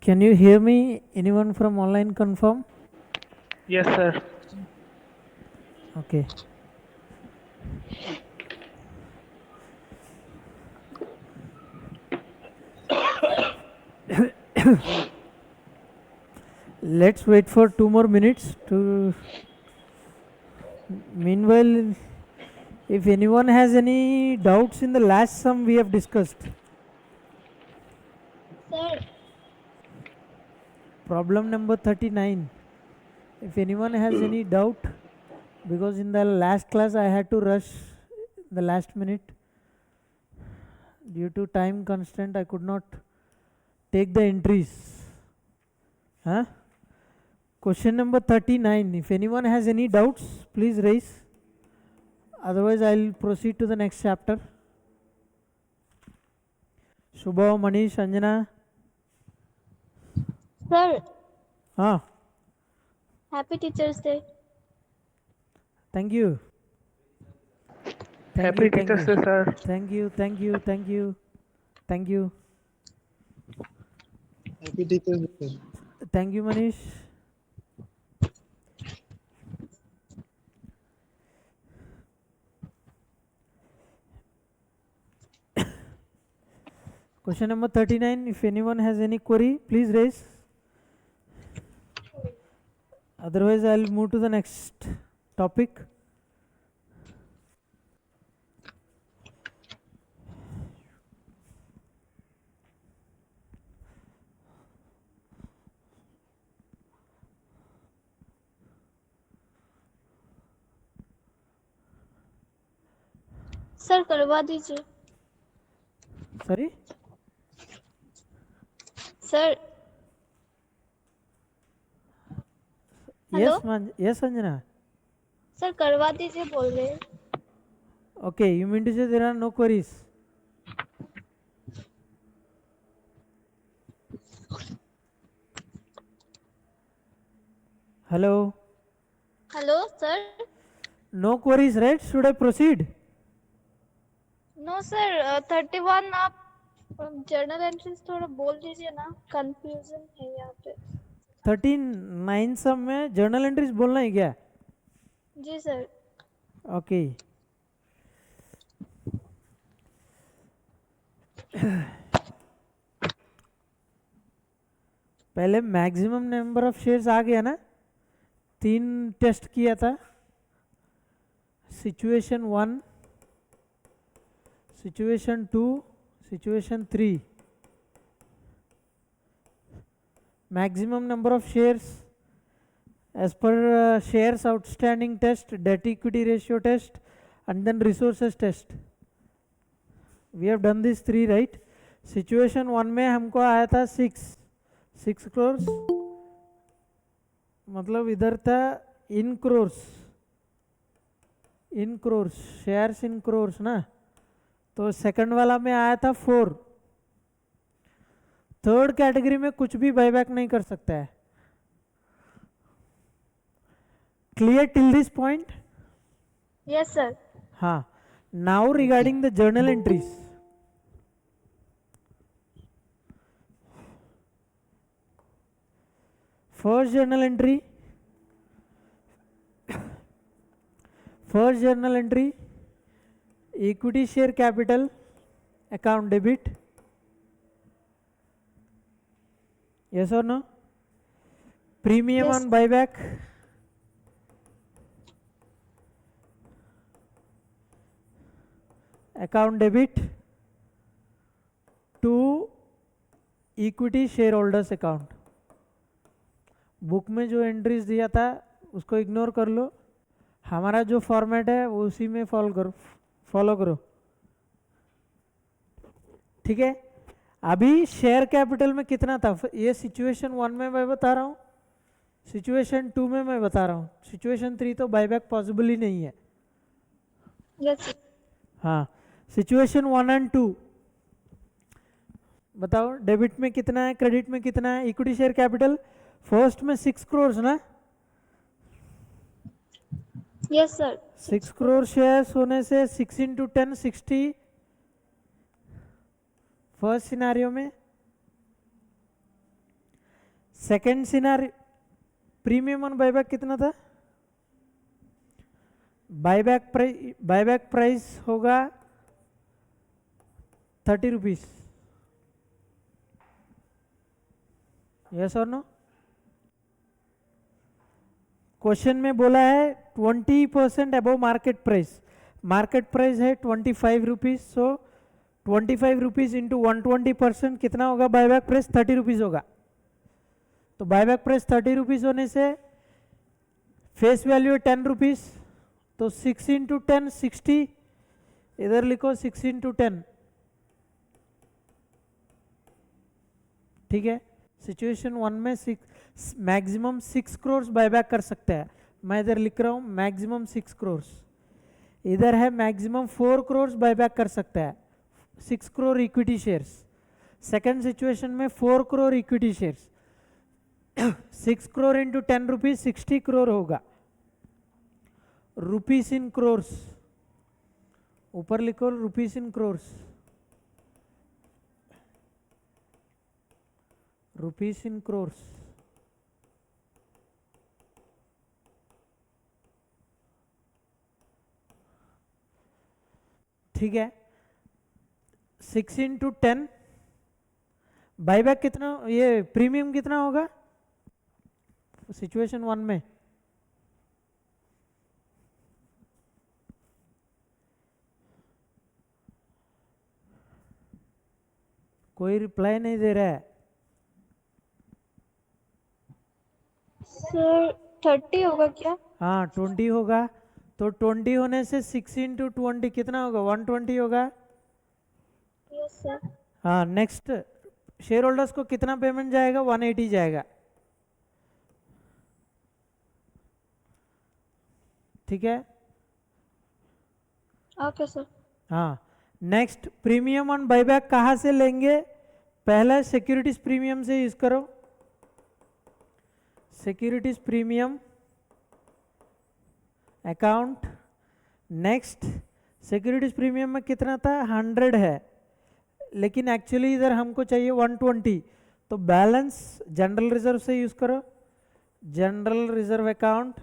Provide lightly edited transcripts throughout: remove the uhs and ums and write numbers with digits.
Can you hear me? Anyone from online confirm? Yes, sir. Okay. Let's wait for 2 more minutes to. Meanwhile, if anyone has any doubts in the last sum we have discussed, Sir, problem number 39. If anyone has any doubt, because in the last class I had to rush the last minute due to time constraint, I could not take the entries. Huh? Question number 39. If anyone has any doubts, please raise. Otherwise, I'll proceed to the next chapter. Shubha, Manish, Anjana. sir, Ah, happy Teacher's Day. thank you. Thank you, Happy thank Teachers you. Day, sir. Thank you, thank you, thank you. Thank you. Happy Teachers Day. Thank you, Manish. Question number 39. If anyone has any query, please raise. Otherwise, I'll move to the next topic. Sir करवा दीजिए. Sorry? Sir, Yes, hello. yes, Anjana. Sir करवा दीजिए बोल रहे हैं. Okay, you mean to say there are no queries? Hello? Hello sir. No queries, right? Should I proceed? No sir, 31 आप journal entries थोड़ा बोल दीजिए ना, कंफ्यूजन है यहाँ पे. 39 सब में जर्नल एंट्रीज बोलना है क्या? जी सर. ओके. पहले मैक्सिमम नंबर ऑफ शेयर्स आ गया ना. 3 टेस्ट किया था. Situation 1, situation 2, situation 3. Maximum number of shares as per shares outstanding test, debt equity ratio test, and then resources test. We have done these 3, right? Situation 1 में हमको आया था 6 crores, मतलब इधर था in crores, shares in crores ना. तो second वाला में आया था 4. थर्ड कैटेगरी में कुछ भी बायबैक नहीं कर सकता है. Clear till this point? Yes sir. हाँ. Now regarding the journal entries. First journal entry. Equity share capital account debit. Yes or no? Premium Yes. on buyback. Account debit to equity shareholders account. Book में जो entries दिया था उसको ignore कर लो. हमारा जो format है वो उसी में फॉलो करो. ठीक है. अभी शेयर कैपिटल में कितना था ये सिचुएशन 1 में मैं बता रहा हूँ. सिचुएशन 2 में मैं बता रहा हूँ. सिचुएशन 3 तो बायबैक पॉसिबल ही नहीं है. यस. हाँ. सिचुएशन 1 एंड 2 बताओ. डेबिट में कितना है, क्रेडिट में कितना है, इक्विटी शेयर कैपिटल. फर्स्ट में 6 crores ना. Yes sir. 6 crore शेयर्स होने से 6 into 10 60 फर्स्ट सिनारियो में. Second scenario premium on buyback कितना था? बायबैक प्राइस होगा 30 रुपीज। यस और नो? क्वेश्चन में बोला है 20% above market price. Market price है 25 रुपीज, सो 25 रुपीज इंटू 120% कितना होगा? बायबैक प्राइस 30 रुपीज होगा। तो बायबैक प्राइस 30 रुपीज होने से फेस वैल्यू है 10 रुपीज, तो 6 इंटू 10 60, इधर लिखो 6 इंटू 10। ठीक है, सिचुएशन 1 में मैक्सिमम 6 करोड़ बायबैक कर सकते हैं। मैं इधर लिख रहा हूं मैक्सिमम 6 करोड़। इधर है मैक्सिमम 4 करोड़ बायबैक कर सकता है, 6 crore equity shares. Second situation में 4 crore equity shares, 6 crore into 10 rupees 60 crore होगा। रुपीस इन करोर्स, ऊपर लिखो rupees in crores, rupees in crores. ठीक है, 6 इंटू 10 बायबैक कितना, ये प्रीमियम कितना होगा सिचुएशन 1 में? कोई रिप्लाई नहीं दे रहा है। सर 30 होगा क्या? हाँ 20 होगा, तो 20 होने से 6 इंटू 20 कितना होगा? 120 होगा। Yes sir. हाँ, नेक्स्ट शेयर होल्डर्स को कितना पेमेंट जाएगा? 180 जाएगा। ठीक है, ओके सर। हाँ। नेक्स्ट प्रीमियम ऑन बायबैक कहाँ से लेंगे? पहला सिक्योरिटीज प्रीमियम से यूज करो, securities premium account. Next securities premium में कितना था? 100 है, लेकिन एक्चुअली इधर हमको चाहिए 120, तो बैलेंस जनरल रिजर्व से यूज करो, general reserve account,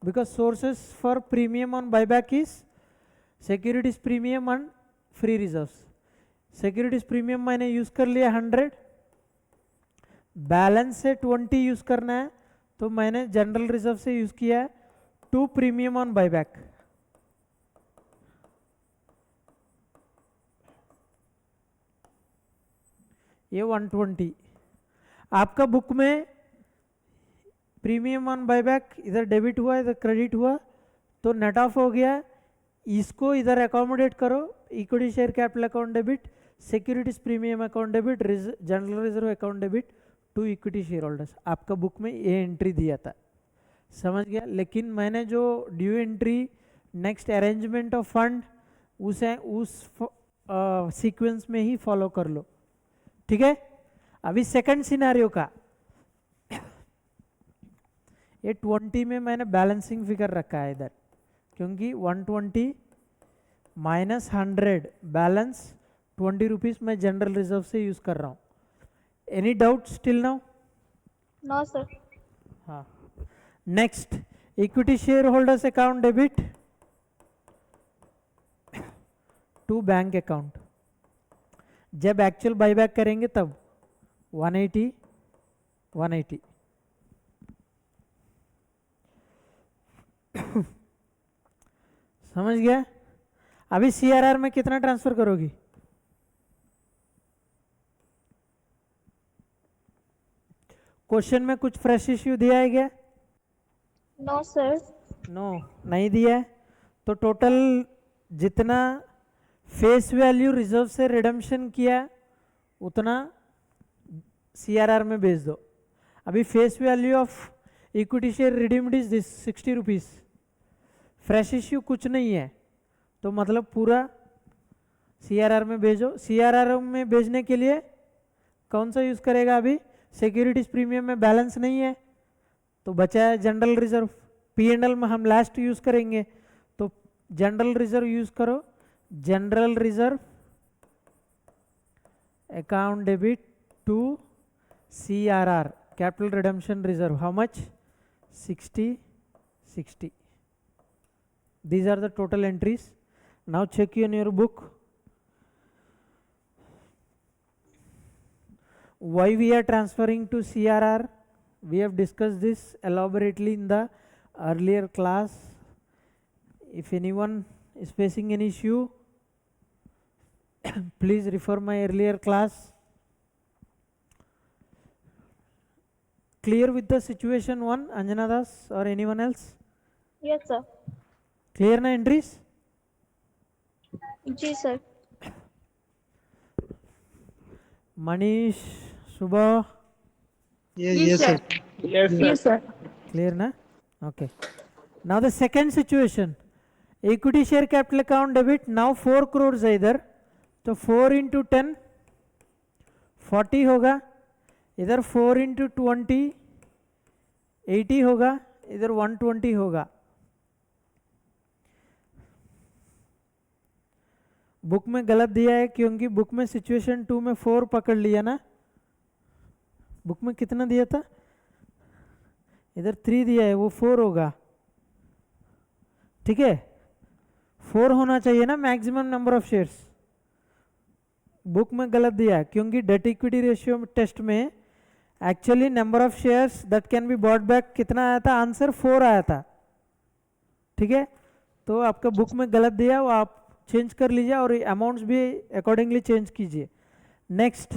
because sources for premium on buyback is securities premium and free reserves. Securities premium मैंने यूज कर लिया 100, बैलेंस से 20 यूज करना है, तो मैंने जनरल रिजर्व से यूज किया है 2 प्रीमियम ऑन बायबैक। ये 120 आपका बुक में प्रीमियम ऑन बायबैक इधर डेबिट हुआ, इधर क्रेडिट हुआ, तो नेट ऑफ हो गया। इसको इधर अकोमोडेट करो, equity share capital account debit, securities premium account debit, general reserve account debit to equity share holders. आपका बुक में ये एंट्री दिया था, समझ गया? लेकिन मैंने जो due entry, next arrangement of fund, उस सीक्वेंस में ही फॉलो कर लो। ठीक है, अभी सेकंड सिनारियो का, ये 20 में मैंने बैलेंसिंग फिगर रखा है इधर, क्योंकि 120 माइनस 100 बैलेंस 20 रुपीज मैं जनरल रिजर्व से यूज कर रहा हूँ। Any doubt still now? No sir. हाँ, next equity share holders account debit to bank account. जब एक्चुअल बायबैक करेंगे तब 180 180। समझ गया? अभी सीआरआर में कितना ट्रांसफर करोगी? क्वेश्चन में कुछ फ्रेश इश्यू दिया है क्या? No sir. नो, नहीं दिया है। तो टोटल जितना फेस वैल्यू रिजर्व से रिडम्पशन किया उतना सीआरआर में भेज दो। अभी face value of equity share redeemed is this 60 rupees. Fresh issue कुछ नहीं है, तो मतलब पूरा सीआरआर में भेजो। सीआरआर में भेजने के लिए कौन सा यूज करेगा? अभी सिक्योरिटीज प्रीमियम में बैलेंस नहीं है, तो बचा है जनरल रिजर्व। पीएनएल में हम लास्ट यूज करेंगे, तो जनरल रिजर्व यूज करो, general reserve account debit to CRR, capital redemption reserve, how much? 60, 60. These are the total entries. Now check in your book. Why we are transferring to CRR? We have discussed this elaborately in the earlier class. If anyone is facing an issue, please refer my earlier class. Clear with the situation one, Anjana Das or anyone else? Yes, sir. Clear na entries? जी sir. Manish, Subha, Yes, sir. Yes, sir. clear na? Okay. Now the second situation, equity share capital account debit, now 4 crores either, तो 4 into 10, 40 होगा, इधर 4 into 20, 80 होगा, इधर 120 होगा. Book में गलत दिया है क्योंकि बुक में सिचुएशन 2 में 4 पकड़ लिया ना. बुक में कितना दिया था? इधर 3 दिया है, वो 4 होगा. ठीक है, 4 होना चाहिए ना maximum number of shares. Book में गलत दिया है क्योंकि डेट इक्विटी रेशियो टेस्ट में actually number of shares that can be bought back कितना आया था? आंसर 4 आया था. ठीक है, तो आपका बुक में गलत दिया, वो आप चेंज कर लीजिए और अमाउंट्स भी अकॉर्डिंगली चेंज कीजिए. नेक्स्ट,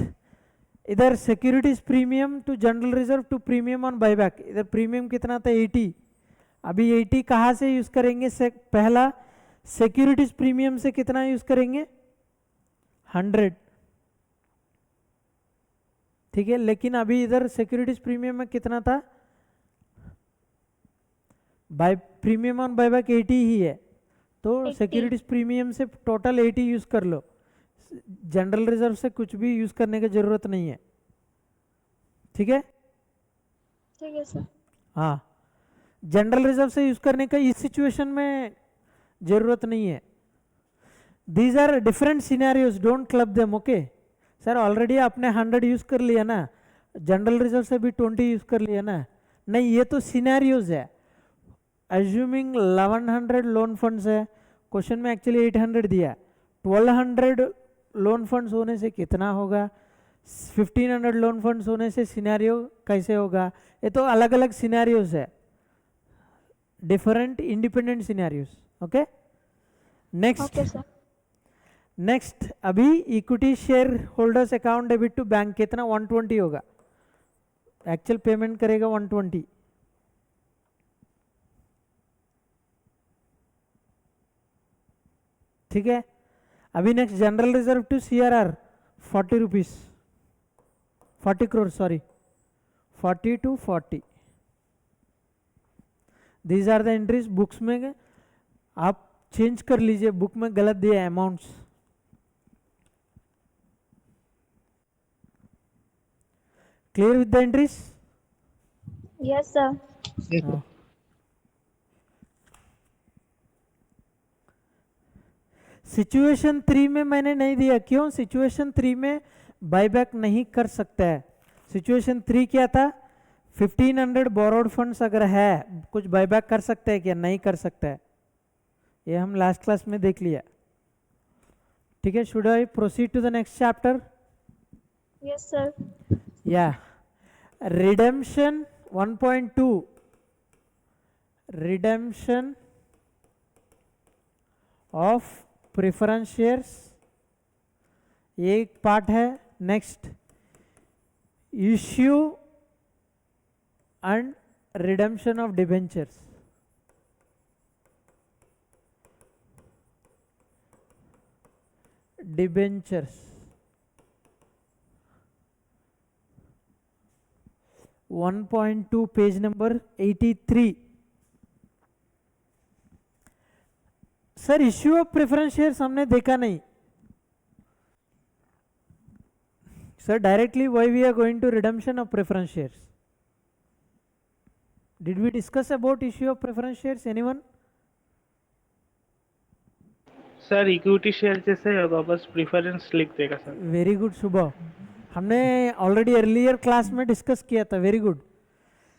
इधर securities premium to general reserve to premium on buyback, इधर प्रीमियम कितना था? 80. अभी 80 कहाँ से यूज करेंगे? पहला सिक्योरिटीज प्रीमियम से कितना यूज करेंगे? 100. ठीक है, लेकिन अभी इधर सिक्योरिटीज प्रीमियम में कितना था? बाय प्रीमियम ऑन बायबैक 80 ही है, तो 80. सिक्योरिटीज प्रीमियम से टोटल 80 यूज कर लो. जनरल रिजर्व से कुछ भी यूज करने की जरूरत नहीं है. ठीक है, ठीक है सर. हाँ, जनरल रिजर्व से यूज करने का इस सिचुएशन में जरूरत नहीं है. These are different scenarios, don't club them. Okay sir, already आपने 100 यूज कर लिया ना, जनरल रिजर्व से भी 20 यूज कर लिया ना. नहीं, ये तो सिनेरियोज है. अज्यूमिंग 1100 लोन फंड्स है, क्वेश्चन में एक्चुअली 800 दिया. 1200 लोन फंड्स होने से कितना होगा? 1500 लोन फंड्स होने से सिनेरियो कैसे होगा? ये तो अलग अलग सिनेरियोज है, different independent scenarios. Okay, next. Okay sir. Next, अभी equity share holders account debit to bank कितना? 120 होगा. एक्चुअल पेमेंट करेगा 120. ठीक है, अभी next general reserve to CRR 40 rupees, 40 crores sorry, 40 to 40. These are the entries. Books में आप change कर लीजिए, बुक में गलत दिया amounts. Clear with the entries? Yes sir. Yes, sir. Situation 3 में मैंने नहीं दिया. क्यों? सिचुएशन 3 में बायबैक नहीं कर सकता है. सिचुएशन 3 क्या था? 1500 बोरोड फंड्स अगर है, कुछ बायबैक कर सकता है क्या? नहीं कर सकता है. ये हम लास्ट क्लास में देख लिया. ठीक है, should I proceed to the next chapter? Yes sir. Ya, redemption 1.2, redemption of preference shares, ये एक पार्ट है. Next, issue and redemption of debentures. Debentures 1.2 page number 83. Sir, issue of preference shares हमने देखा नहीं. Sir, directly why we are going to redemption of preference shares? Did we discuss about issue of preference shares? Anyone? Sir equity share जैसे होगा, बस preference लिख देगा sir. Very good शुभा. हमने already earlier class में डिस्कस किया था, very good.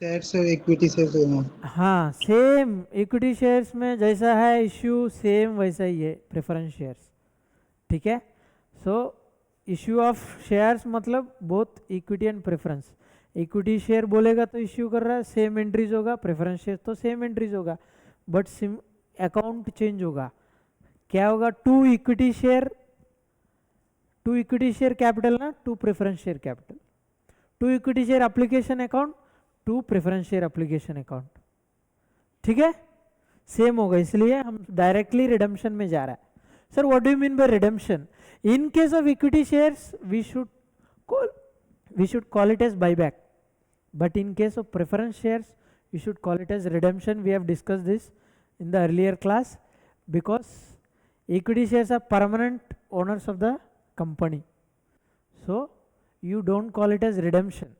Shares और इक्विटी शेयर्स। हाँ, सेम इक्विटी शेयर्स में जैसा है इश्यू, सेम वैसा ही है प्रेफरेंस शेयर्स, ठीक है। सो इश्यू ऑफ शेयर्स मतलब both equity and preference. Equity share बोलेगा तो इश्यू कर रहा है, सेम एंट्रीज होगा, प्रेफरेंस शेयर तो सेम एंट्रीज होगा, बट सिम अकाउंट चेंज होगा। क्या होगा? टू इक्विटी शेयर कैपिटल ना, to preference share capital, to equity share application account, to preference share application account, ठीक है, सेम होगा। इसलिए हम डायरेक्टली रिडम्पशन में जा रहा है। Sir what do you mean by redemption? In case of equity shares we should call it as buyback, but in case of preference shares we should call it as redemption. We have discussed this in the earlier class, because equity shares are permanent owners of the company, so you don't call it as redemption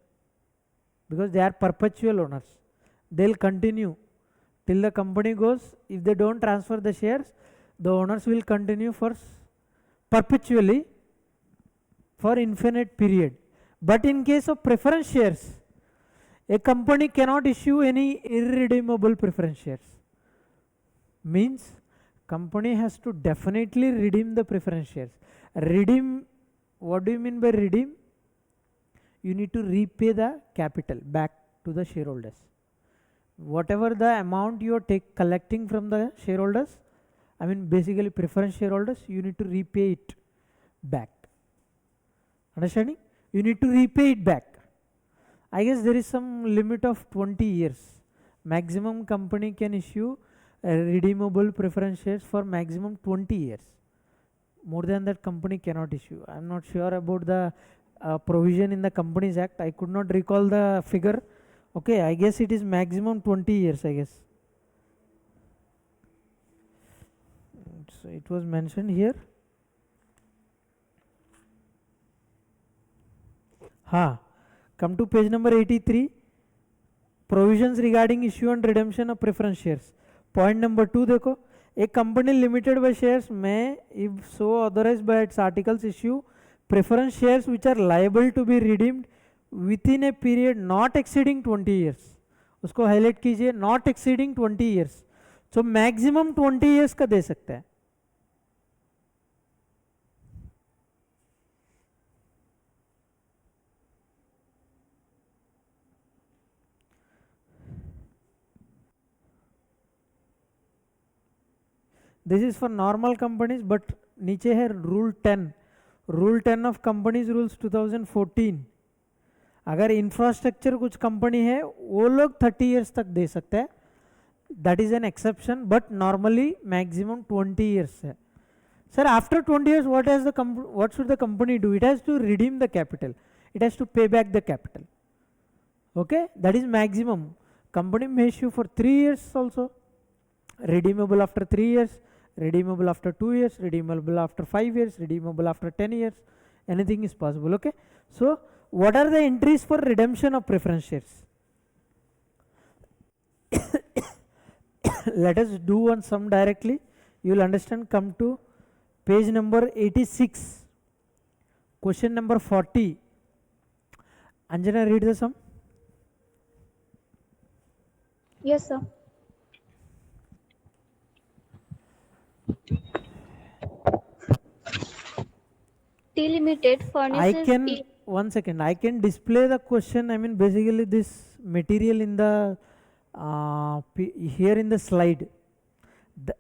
because they are perpetual owners. They'll continue till the company goes. If they don't transfer the shares, the owners will continue for perpetually for infinite period. But in case of preference shares, a company cannot issue any irredeemable preference shares. Means company has to definitely redeem the preference shares. Redeem, what do you mean by redeem? You need to repay the capital back to the shareholders. Whatever the amount you are collecting from the shareholders, I mean basically preference shareholders, you need to repay it back. Understanding? You need to repay it back. I guess there is some limit of 20 years. Maximum company can issue redeemable preference shares for maximum 20 years. More than that company cannot issue. I am not sure about the provision in the Companies Act. I could not recall the figure. Okay, I guess it is maximum 20 years, I guess. So it was mentioned here. हाँ, come to page number 83, provisions regarding issue and redemption of preference shares. Point number 2 देखो, a company limited by shares may, if so authorized by its articles, issue preference shares which are liable to be redeemed within a period not exceeding 20 years. उसको highlight कीजिए, not exceeding 20 years. So maximum 20 years का दे सकते हैं. This is for normal companies, but नीचे है rule 10, rule 10 of companies rules 2014. अगर infrastructure कुछ company है वो लोग 30 इयर्स तक दे सकते हैं, that is an exception, but normally maximum 20 years है. Sir after 20 years what should the company do? It has to redeem the capital, it has to pay back the capital. Okay, that is maximum. Company may issue for 3 years also, redeemable after 3 years, redeemable after 2 years, redeemable after 5 years, redeemable after 10 years. Anything is possible. Okay, so what are the entries for redemption of preference shares? Let us do one sum directly, you will understand. Come to page number 86, question number 40. Anjana, read the sum. Yes, sir. T Limited I furnishes can, one second, I can display the question, I mean basically this material in the here in the slide.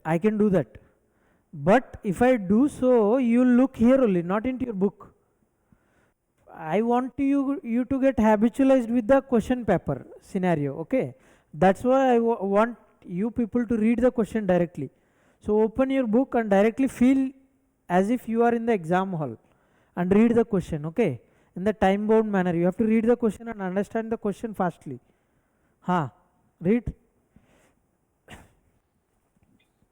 I can do that, but if I do so, you look here only, not into your book. I want you to get habitualized with the question paper scenario. Okay, that's why I want you people to read the question directly. So open your book and directly feel as if you are in the exam hall and read the question. Okay, in the time bound manner you have to read the question and understand the question fastly. Read.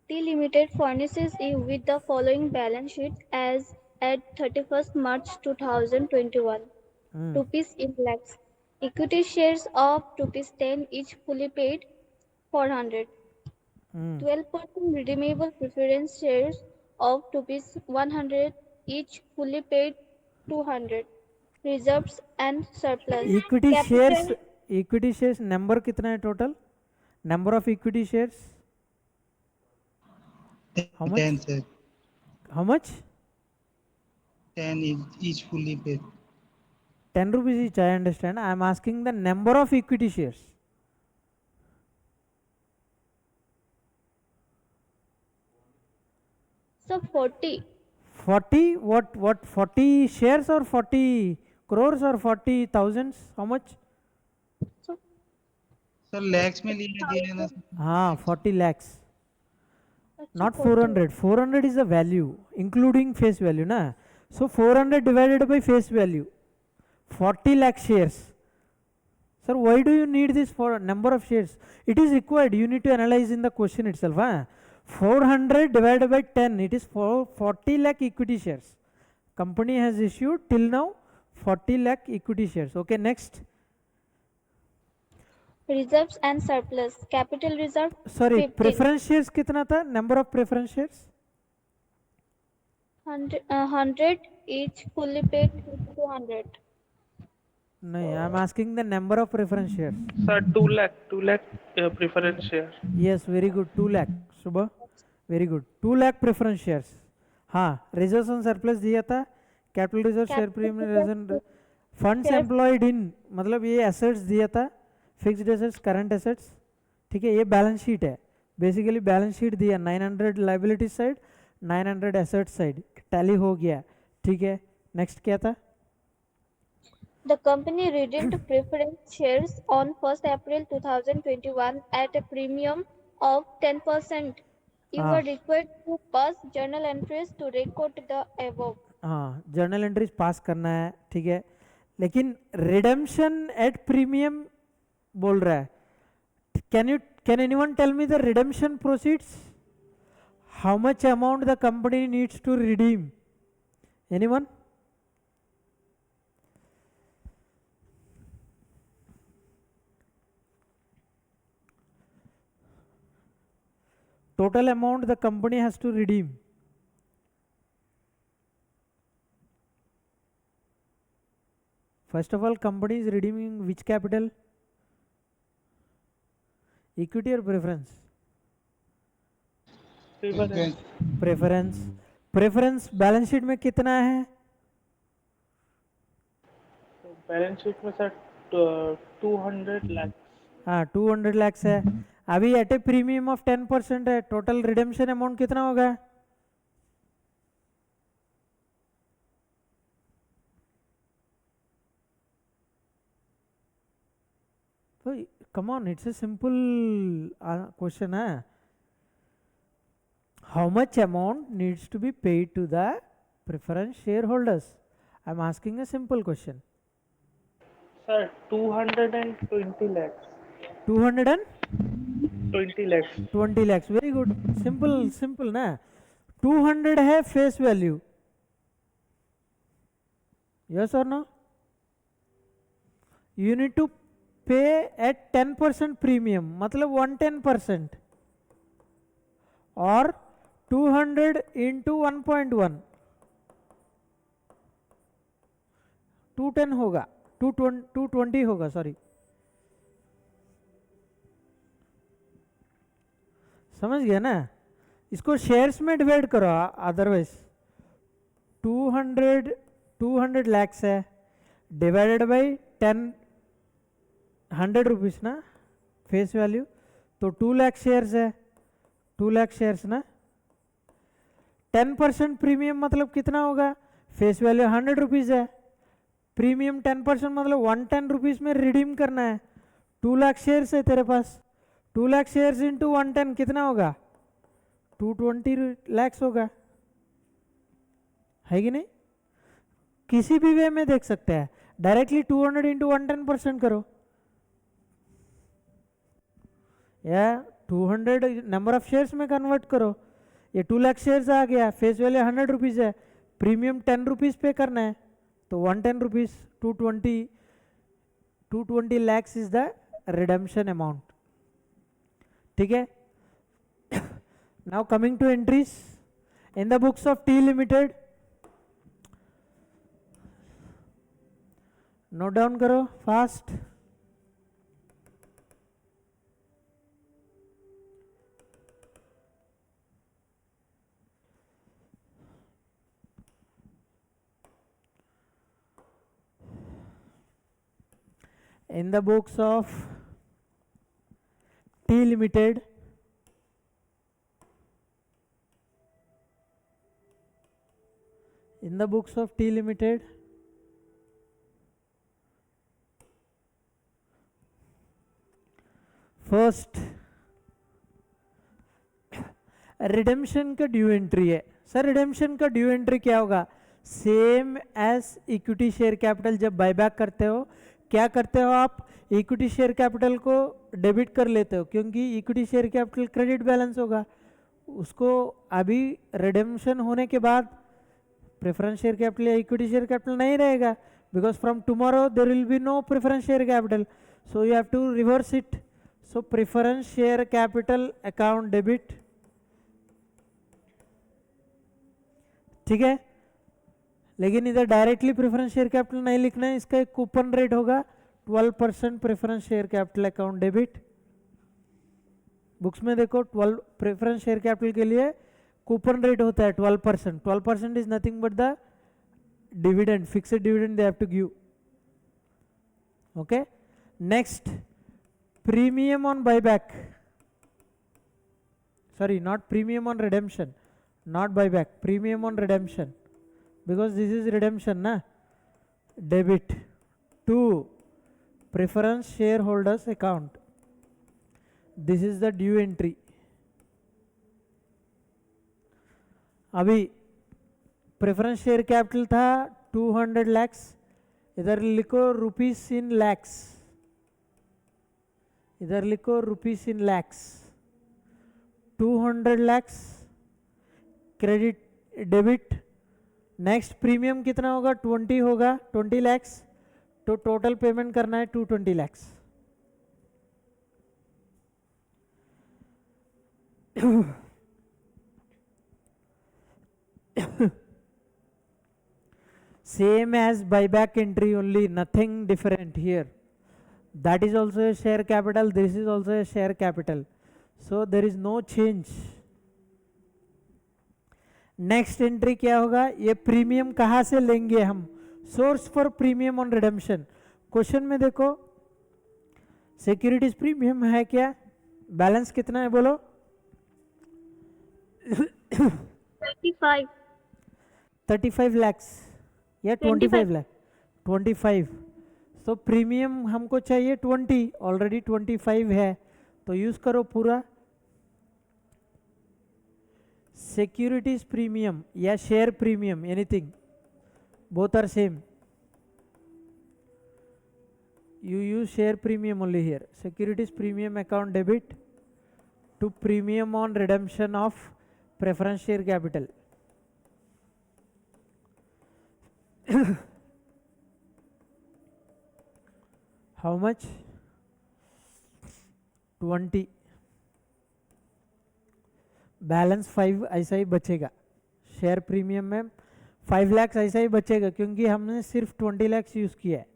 T Limited furnishes you with the following balance sheet as at 31st March 2021. Rupees in lakhs. Equity shares of rupees 10 each fully paid 400. 12% redeemable preference shares of rupees 100 each fully paid 200. reserves and surplus. Equity shares number कितना है total? Number of equity shares how 10, much? sir. How much? 10 is each fully paid. 10 rupees each, I understand. I am asking the number of equity shares. So 40. 40, what 40 shares or 40 crores or 40 thousands? How much? So sir lakhs में लिया गया है ना sir? हाँ 40 lakhs, अच्छा, not 40. 400. 400 is the value including face value na. So 400 divided by face value, 40 lakh shares. Sir, why do you need this for number of shares? It is required, you need to analyze in the question itself. 400 divided by 10, it is 40 lakh equity shares. Company has issued till now 40 lakh equity shares. Okay, next. Reserves and surplus. Capital reserve Sorry, 15. preference shares कितना था? Number of preference shares? 100 each fully paid 200. No, I am asking the number of preference shares. Sir, 2 lakh preference share. Yes, very good. 2 lakh. Subha, very good. 2 lakh preference shares. हाँ, reserves and surplus दिया था. Capital reserve, share premium, reserve, funds shares. employed in, मतलब ये assets दिया था. Fixed assets, current assets. ठीक है, ये balance sheet है. Basically balance sheet दिया 900 liability side, 900 asset side. Tally हो गया. ठीक है. Next क्या था? The company redeemed preference shares on 1st April 2021 at a premium of 10%. You हाँ. were required to pass journal entries to record the above. हाँ, journal entries पास करना है. ठीक है, लेकिन रिडेम्पशन एट प्रीमियम बोल रहा है. Can anyone tell me the redemption proceeds? How much amount the company needs to redeem? Anyone? Total amount the company has to redeem. First of all, company is redeeming which capital? Equity or preference? Preference. Preference. Preference balance sheet में कितना है? Balance sheet में sir 200 lakh. हाँ 200 lakhs है. अभी eight A premium of 10% है. Total redemption amount कितना होगा? तो come on, it's a simple question. How much amount needs to be paid to the preference shareholders? I'm asking a simple question. Sir 220 lakhs. 220 20 lakhs. lakhs. Very good. Simple ना. 200 है face value. Yes or no? You need to pay at 10% premium, मतलब 110%, or 200 into 1.1, 210 होगा, 220 होगा, sorry. समझ गया ना? इसको shares में डिवाइड करो. अदरवाइज 200 lakhs है डिवाइडेड बाई 100 रुपीज ना फेस वैल्यू, तो 2 लाख शेयर्स है. 2 लाख शेयर्स ना. 10% प्रीमियम मतलब कितना होगा? फेस वैल्यू 100 रुपीज है, प्रीमियम 10% मतलब 110 रुपीज में रिडीम करना है. 2 लाख शेयर्स है तेरे पास. 2 लाख शेयर्स इंटू 110 कितना होगा? 220 lakhs होगा. है कि नहीं? किसी भी वे में देख सकते हैं. डायरेक्टली 200 इंटू 110% करो, या 200 नंबर ऑफ शेयर्स में कन्वर्ट करो. ये 2 लाख शेयर्स आ गया, फेस वैल्यू 100 रुपीज है, प्रीमियम 10 रुपीज पे करना है, तो 110 rupees. 220 lakhs is the redemption amount. ठीक है. Now coming to entries in the books of T limited. Note down करो fast. In the books of T Limited, in the books of T Limited, first redemption का due entry है. Sir redemption का due entry क्या होगा? Same as equity share capital. जब buyback करते हो क्या करते हो आप? इक्विटी शेयर कैपिटल को डेबिट कर लेते हो, क्योंकि equity share capital credit balance होगा. उसको अभी रिडेम्पशन होने के बाद प्रेफरेंस शेयर कैपिटल या इक्विटी शेयर कैपिटल नहीं रहेगा, because from tomorrow there will be no preference share capital. So you have to reverse it. So preference share capital account debit. ठीक है, लेकिन इधर डायरेक्टली प्रेफरेंस शेयर कैपिटल नहीं लिखना है. इसका एक कूपन रेट होगा 12% preference share capital account debit. Books में देखो 12 प्रेफरेंस शेयर कैपिटल के लिए कूपन रेट होता है 12%. 12% is nothing but the dividend, fixed dividend they have to give. Okay, next premium on buyback. Sorry, not premium on redemption, not buyback, premium on redemption, because this is redemption na. Debit to preference shareholders account. This is the due entry. अभी preference share capital था 200 lakhs. इधर लिखो rupees in lakhs. इधर लिखो rupees in lakhs. 200 lakhs credit debit. Next premium कितना होगा? 20 होगा, 20 lakhs. तो टोटल पेमेंट करना है 220 lakhs. Same as buyback entry only, nothing different here. That is also a share capital, this is also a share capital, so there is no change. Next entry क्या होगा? ये premium कहाँ से लेंगे हम? Source for premium on redemption. Question में देखो securities premium है क्या? बैलेंस कितना है बोलो? 35 lakhs या 25 लाख? 25. तो प्रीमियम हमको चाहिए 20, ऑलरेडी 25 है, तो यूज करो पूरा. सिक्योरिटीज प्रीमियम या share premium, anything, both are same. you use share premium only here. Securities premium account debit to premium on redemption of preference share capital. How much? 20. Balance 5 ऐसा ही बचेगा. Share premium में 5 लाख ऐसा ही बचेगा क्योंकि हमने सिर्फ 20 lakh use किया है.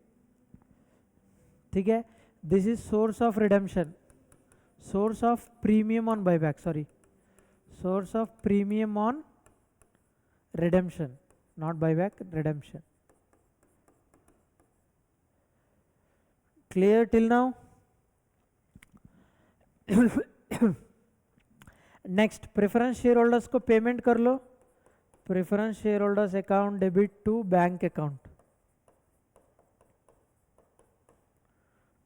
ठीक है, this is source of redemption, source of premium on buyback, sorry, source of premium on redemption, not buyback, redemption. Clear till now? Next, preference share holders को पेमेंट कर लो. Preference share holders account debit to bank account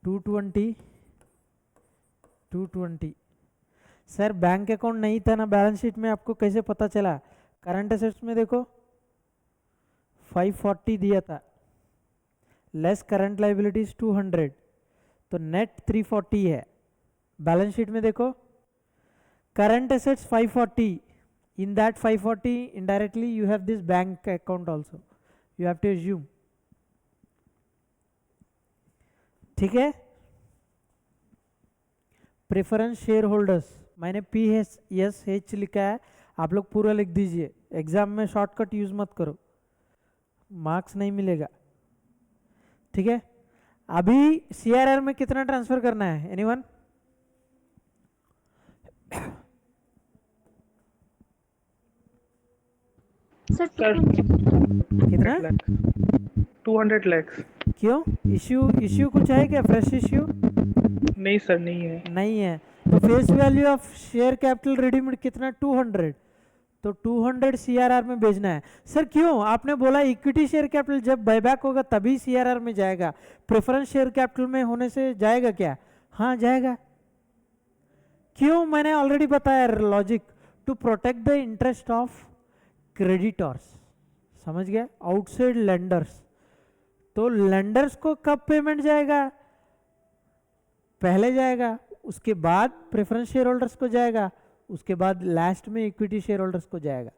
220. Sir bank account नहीं था ना balance sheet में, आपको कैसे पता चला? करंट एसेट्स में देखो 540 दिया था, लेस करंट लाइबिलिटीज 200, तो नेट 340 है. बैलेंस शीट में देखो current assets 540, in that 540 indirectly you have this bank account also, you have to assume. ठीक है, प्रेफरेंस शेयर होल्डर्स मैंने PSH लिखा है, आप लोग पूरा लिख दीजिए. एग्जाम में शॉर्टकट यूज मत करो, मार्क्स नहीं मिलेगा. ठीक है, अभी सीआरआर में कितना ट्रांसफर करना है, एनीवन? सर सर कितना? 200 lakhs। क्यों? इश्यू कुछ है क्या, फ्रेश इश्यू? नहीं सर, नहीं है। नहीं है। तो face value of share capital redeemed कितना? 200। तो 200 सीआरआर में भेजना है। सर क्यों? आपने बोला इक्विटी शेयर कैपिटल जब बायबैक होगा तभी सीआरआर में जाएगा, प्रेफरेंस शेयर कैपिटल में होने से जाएगा क्या? हाँ जाएगा। क्यों? मैंने ऑलरेडी बताया logic, to protect the interest of creditors, समझ गया, आउटसाइड लेंडर्स। तो लेंडर्स को कब पेमेंट जाएगा? पहले जाएगा, उसके बाद प्रेफरेंस शेयर होल्डर्स को जाएगा, उसके बाद लास्ट में इक्विटी शेयर होल्डर्स को जाएगा,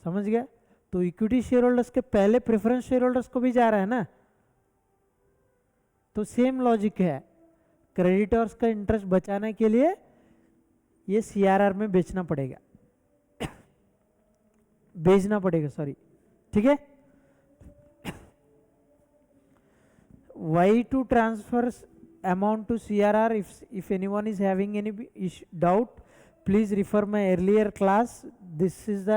समझ गया? तो इक्विटी शेयर होल्डर्स के पहले प्रेफरेंस शेयर होल्डर्स को भी जा रहा है ना, तो सेम लॉजिक है। क्रेडिटर्स का इंटरेस्ट बचाने के लिए ये सीआरआर में बेचना पड़ेगा, भेजना पड़ेगा, सॉरी, ठीक है। Why to transfer amount to CRR? If anyone is having any doubt, please refer my earlier class. This is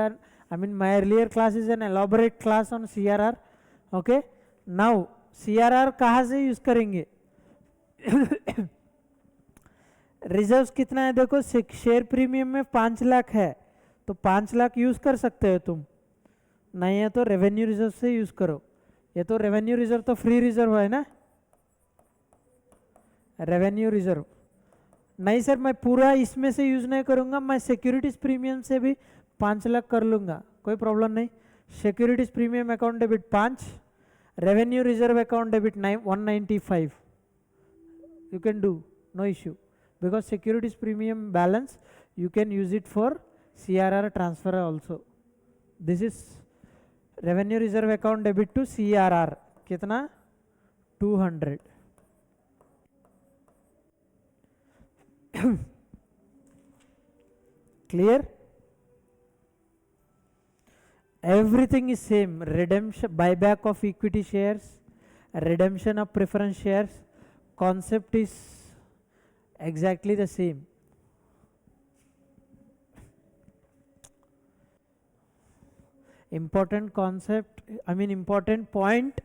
my earlier class is an elaborate class on CRR. Okay. Now CRR कहाँ से use करेंगे? Reserves कितना है देखो, share premium में 5 लाख है, तो 5 lakh use कर सकते हो तुम, नहीं है तो रेवेन्यू रिजर्व से यूज करो। ये तो रेवेन्यू रिजर्व तो फ्री रिजर्व है ना, रेवेन्यू रिजर्व नहीं सर, मैं पूरा इसमें से यूज नहीं करूंगा, मैं सिक्योरिटीज प्रीमियम से भी 5 लाख कर लूंगा, कोई प्रॉब्लम नहीं। Securities premium account debit 5, revenue reserve account debit 195, you can do, no issue, because securities premium balance you can use it for CRR transfer also. This is revenue reserve account debit to CRR, कितना? 200। clear? Everything is same, redemption, buyback of equity shares, redemption of preference shares, concept is exactly the same. Important concept, important point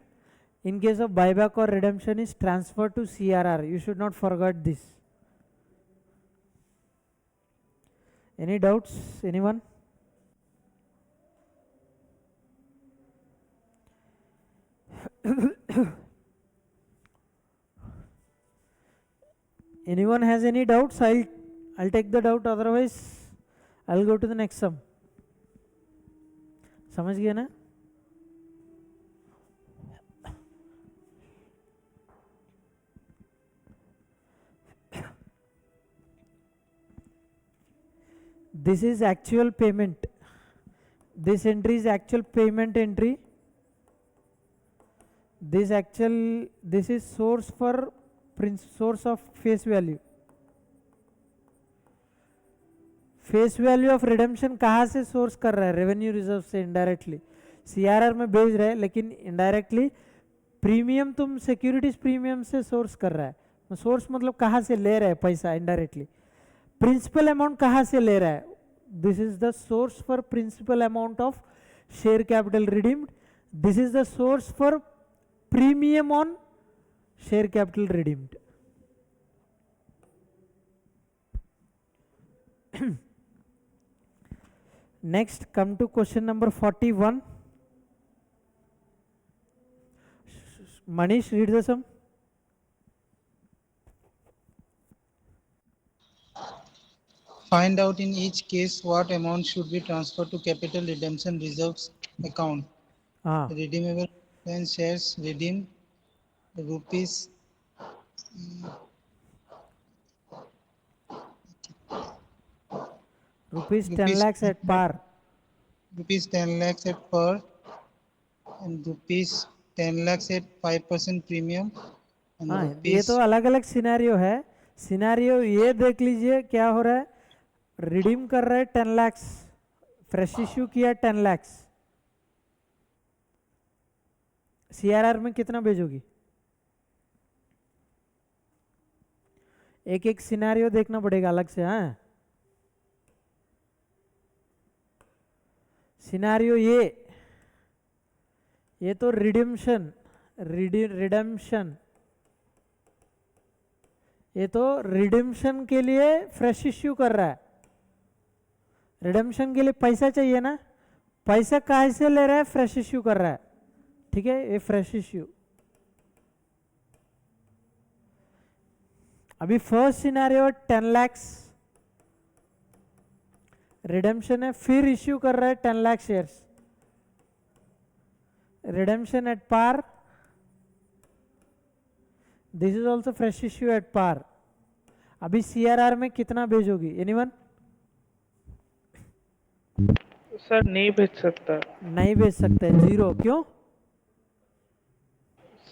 in case of buyback or redemption is transfer to CRR. You should not forget this. Any doubts, anyone? Anyone has any doubts? I'll take the doubt, otherwise I'll go to the next sum. समझ गया ना? This is actual payment. This entry is actual payment entry. This is source for source of face value. Face value of redemption कहाँ से source कर रहा है? Revenue reserve से indirectly. CRR में भेज रहा है लेकिन इनडायरेक्टली प्रीमियम तुम सिक्योरिटीज प्रीमियम से सोर्स कर रहा है। सोर्स मतलब कहाँ से ले रहा है पैसा इनडायरेक्टली। प्रिंसिपल अमाउंट कहाँ से ले रहा है? This is the source for principal amount of share capital redeemed. This is the source for premium on share capital redeemed. Next, come to question number 41. Manish, read the sum. Find out in each case what amount should be transferred to capital redemption reserves account. Redeemable preference shares redeemed rupees Rupees 10 lakhs at par. Rupees 10 lakhs at par and rupees 10 lakhs at 5% premium. हाँ, ये तो अलग अलग scenario है। Scenario ये देख लीजिए क्या हो रहा है। रिडीम कर रहे हैं 10 lakhs, फ्रेश इश्यू किया 10 lakhs। सीआरआर में कितना भेजोगी? एक एक सिनेरियो देखना पड़ेगा अलग से। हाँ, सिनेरियो ये तो रिडेम्पशन, रिडेम्पशन, ये तो रिडेम्पशन के लिए फ्रेश इश्यू कर रहा है। रिडेम्पशन के लिए पैसा चाहिए ना, पैसा कहाँ से ले रहा है? फ्रेश इश्यू कर रहा है। ठीक है, ये फ्रेश इश्यू। अभी फर्स्ट सिनेरियो 10 lakhs रिडेम्पशन है, फिर इश्यू कर रहा है 10 lakh shares, redemption at par, this is also fresh issue at par. अभी सीआरआर में कितना भेजोगी? एनीवन? सर नहीं भेज सकता। नहीं भेज सकते, 0। क्यों?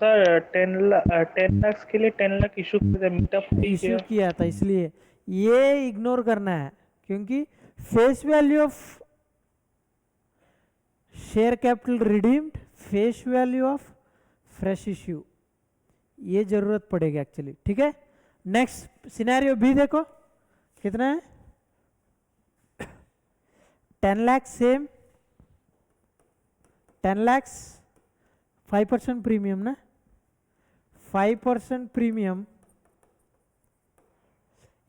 सर 10 लाख के लिए 10 लाख इशू इश्यू किया था, इसलिए ये इग्नोर करना है, क्योंकि face value of share capital redeemed, face value of fresh issue, ये जरूरत पड़ेगी एक्चुअली। ठीक है, नेक्स्ट सिनेरियो बी देखो कितना है? 10 लाख सेम, 10 lakhs 5% प्रीमियम ना, 5% प्रीमियम,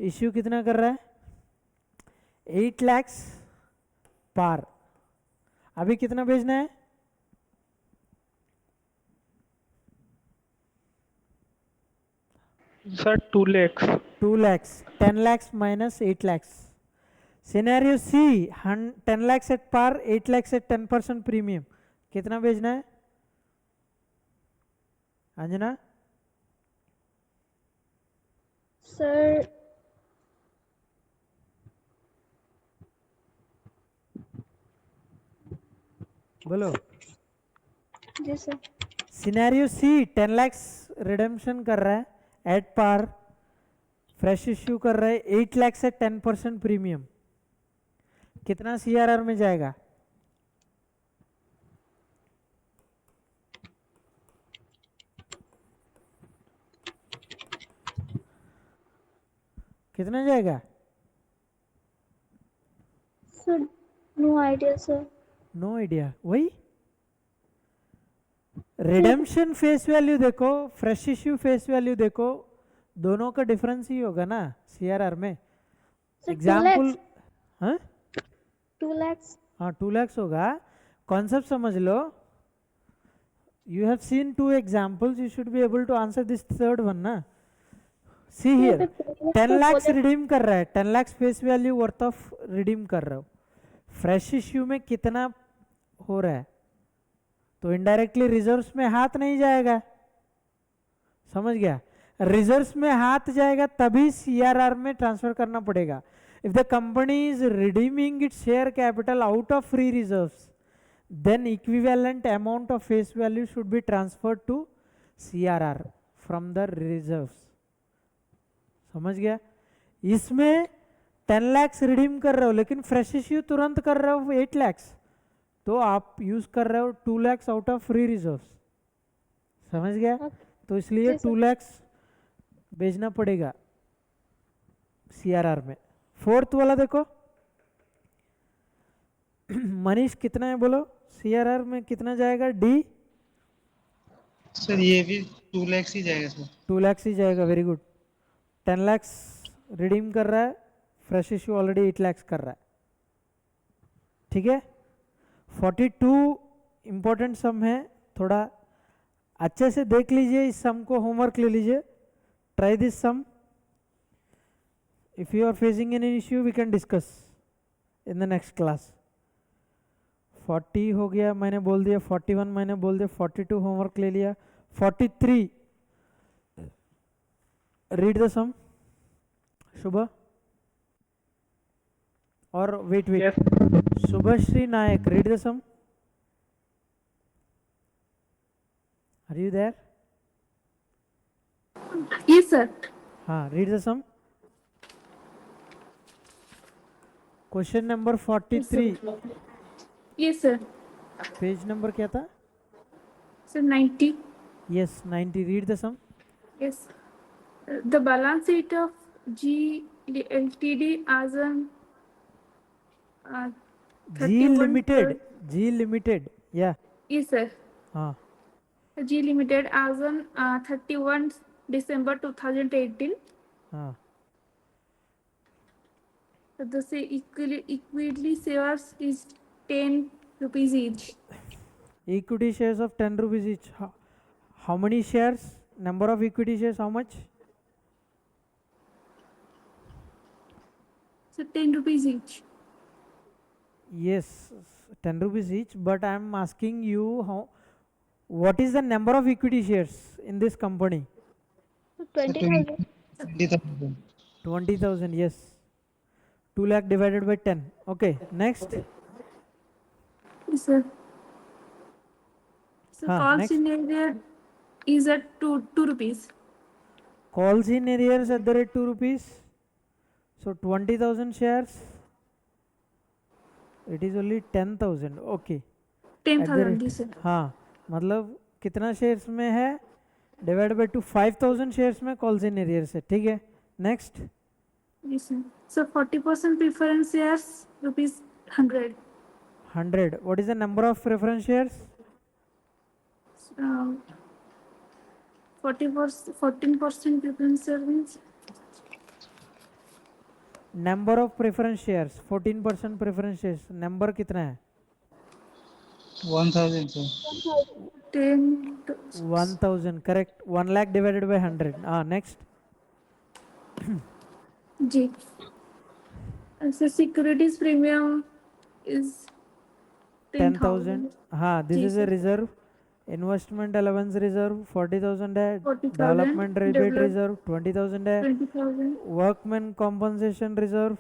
इश्यू कितना कर रहा है? 8 lakhs पार। अभी कितना भेजना है? Sir 2 lakhs। 2 lakhs, 10 lakhs minus 8 lakhs। Scenario C 10 lakhs at par, 8 lakhs at 10% premium, कितना भेजना है अंजना? सर बोलो। जी sir. Scenario C 10 lakhs redemption कर रहा है एट पार, फ्रेश इश्यू कर रहा है 8 lakhs से 10% प्रीमियम, कितना सीआरआर में जाएगा? कितना जाएगा? Sir no idea sir. No idea. वही रिडेम्पशन फेस वैल्यू देखो, फ्रेश इश्यू फेस वैल्यू देखो, दोनों का डिफरेंस ही होगा ना सीआरआर में। Sir, 2 example, lakhs। हाँ 2 lakhs। हाँ 2 lakhs होगा। कॉन्सेप्ट समझ लो। You have seen 2 examples, you should be able to answer this third one ना। सी हियर 10 lakhs रिडीम कर रहा है, 10 lakhs face value worth of redeem कर रहा हो, फ्रेश इश्यू में कितना हो रहा है? तो इनडायरेक्टली रिजर्व्स में हाथ नहीं जाएगा, समझ गया? रिजर्व्स में हाथ जाएगा तभी सीआरआर में ट्रांसफर करना पड़ेगा। If the company is redeeming its share capital out of free reserves, then equivalent amount of face value should be transferred to CRR from the reserves। समझ गया? इसमें 10 lakhs रिडीम कर रहे हो लेकिन फ्रेश इश्यू तुरंत कर रहे हो 8 lakhs, तो आप यूज कर रहे हो 2 lakhs out of free reserves. समझ गया? तो इसलिए 2 lakhs भेजना पड़ेगा सीआरआर में। फोर्थ वाला देखो मनीष, कितना है बोलो? सीआरआर में कितना जाएगा? डी सर ये भी 2 lakhs ही जाएगा सर। 2 lakhs ही जाएगा। Very good. 10 lakhs रिडीम कर रहा है, फ्रेश इश्यू ऑलरेडी 8 lakhs कर रहा है। ठीक है, 42 इंपॉर्टेंट सम है, थोड़ा अच्छे से देख लीजिए, इस सम को होमवर्क ले लीजिए। Try this sum, if you are facing an issue we can discuss in the next class. 40 हो गया मैंने बोल दिया, 41 मैंने बोल दिया, 42 होमवर्क ले लिया। 43 रीड द सम शुभ और wait wait Shubhashree Nayak, read the sum. Are you there? Yes, sir. हाँ, read the sum. Question number 43, Yes, sir. Page number क्या था? Sir, 90. Yes 90, read the sum. Yes. The balance sheet of G Ltd as an G 31. Limited. G Limited. Yeah. Yes, sir. हाँ. G Limited as on 31 December 2018. हाँ. The equity shares is 10 rupees each. Equity shares of 10 rupees each. How many shares? Number of equity shares, how much? So 10 rupees each. Yes, 10 rupees each, but I am asking you what is the number of equity shares in this company? So 20,000. 20,000. 20,000, yes. 2 lakh divided by 10. Okay, next. Yes, sir. So call Next. scenario is at 2 rupees. Calls in arrears at the rate 2 rupees. So 20,000 shares. It is only 10,000. Okay. At the 10,000. rate. Yes, sir. हाँ, मतलब कितना shares में है? Divide by 2 5,000 shares में calls in arrears है. ठीक है, next. Yes, sir. So 40% preference shares rupees 100. 100. What is the number of preference shares? 14% preference share means number of preference shares 14% preference shares. Number कितना है? 1,000, sir. 10. 1000. Correct. 1 lakh divided by 100. Next. G. So securities premium is 10,000. 10,000. हाँ, this G is a sir. Reserve. Investment allowance reserve 40,000 है. 40,000. Development rebate reserve 20,000 है. 20,000. Workman compensation reserve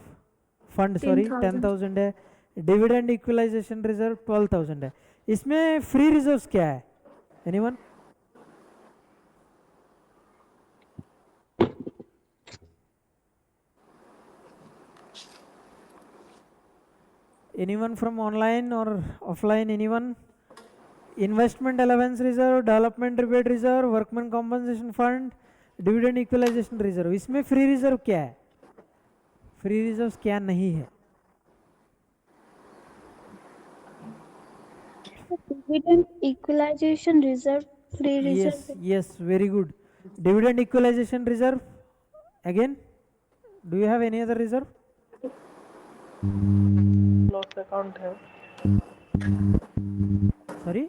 fund 10,000. 10,000 है. Dividend equalisation reserve 12,000 है. इसमें free reserves क्या है? Anyone? Anyone from online or offline? Anyone? Investment allowance reserve, development rebate reserve, workman compensation fund, dividend equalization reserve. इसमें free reserve क्या है? Free reserves क्या नहीं है? Dividend equalization reserve, free reserve. Yes, very good. Dividend equalization reserve. Again, do you have any other reserve? Loss account है. Sorry?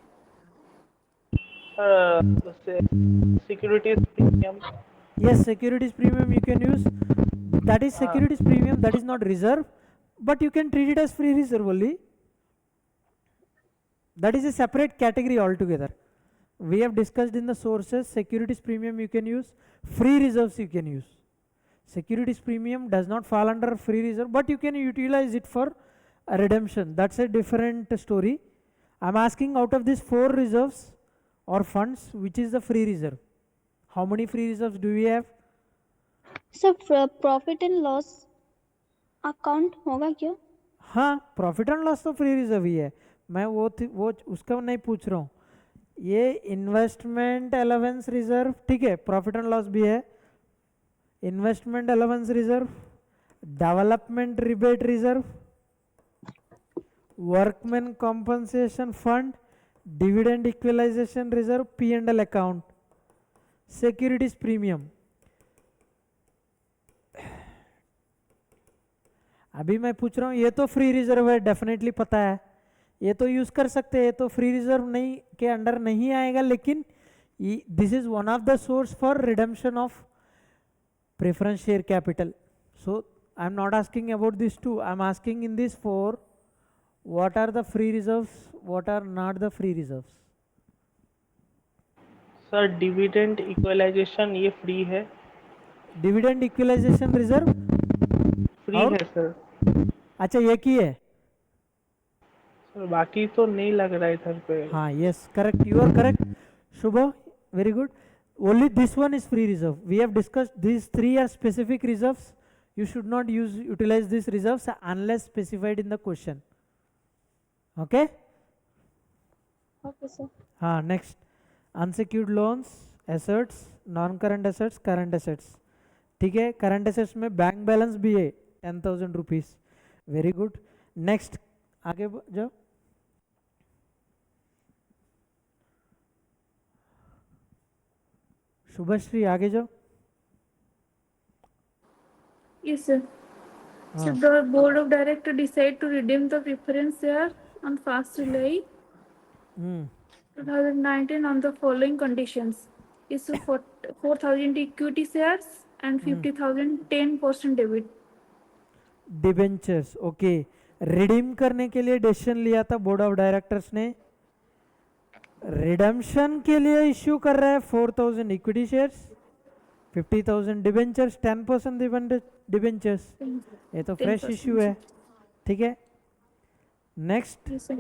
Securities premium. Yes, securities premium you can use. That is securities premium, that is not reserve, but you can treat it as free reserve only. That is a separate category altogether. We have discussed in the sources, securities premium you can use, free reserves you can use. Securities premium does not fall under free reserve, but you can utilize it for a redemption. That's a different story. I'm asking, out of these 4 reserves or funds, which is the free reserve? How many free reserves do we have? So profit and loss account होगा क्या? हाँ, profit and loss तो free reserve ही है. मैं वो उसका नहीं पूछ रहा हूँ. ये इन्वेस्टमेंट अलाउंस रिजर्व, ठीक है, प्रॉफिट एंड लॉस भी है. Investment allowance reserve, development rebate reserve, workman compensation fund, dividend equalisation reserve, P&L account, securities premium. अभी मैं पूछ रहा हूँ, ये तो फ्री रिजर्व है, डेफिनेटली पता है, ये तो यूज कर सकते हैं, ये तो फ्री रिजर्व नहीं के अंडर नहीं आएगा, लेकिन this is one of the source for redemption of preference share capital. So I am not asking about this to, I am asking in this 4 what are the free reserves, what are not the free reserves. Sir dividend equalization ये free है. Dividend equalisation reserve free है sir. अच्छा, ये की है. Sir बाकी तो नहीं लग रहा है इधर पे. हाँ, yes, correct, you are correct Shubh, very good. Only this one is free reserve. We have discussed these 3 are specific reserves. You should not utilize these reserves unless specified in the question. Okay? Okay, sir. Next. Unsecured loans, assets, non-current assets, current assets. ठीक है, current assets में bank balance भी है 10,000 rupees. Very good. Next आगे जाओ। शुभश्री आगे जाओ। Yes, sir. So हाँ the board of directors decide to redeem the preference share on 1st July 2019 on the following conditions: issue 4,000 equity shares and 50,000 10% debit. Debentures, okay. Redeem करने के लिए decision लिया था बोर्ड ऑफ डायरेक्टर्स ने। Redemption के लिए issue कर रहा है 4,000 इक्विटी शेयर्स, 50,000 डिबेंचर्स, 10% डिबेंचर्स। ये तो फ्रेश 10%. इश्यू है, ठीक है। Next, Yes, sir.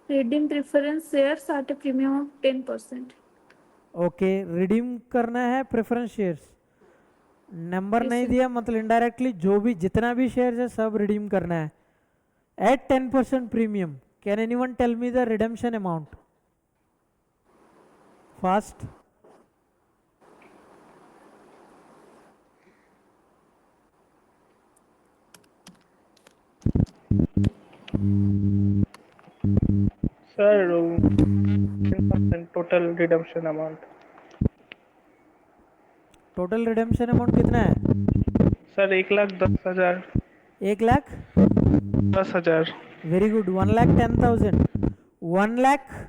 Redeem preference shares at a premium of 10%. Okay, redeem करना है प्रेफरेंस शेयर्स। नंबर Yes, नहीं sir. दिया मतलब इनडायरेक्टली जो भी जितना भी शेयर्स है सब रिडीम करना है at 10% premium. Can anyone tell me the redemption amount fast? Sir, 10% total redemption amount. Total redemption amount कितना है? सर 1,10,000। 1,10,000। Very good. 1,10,000। 1,00,000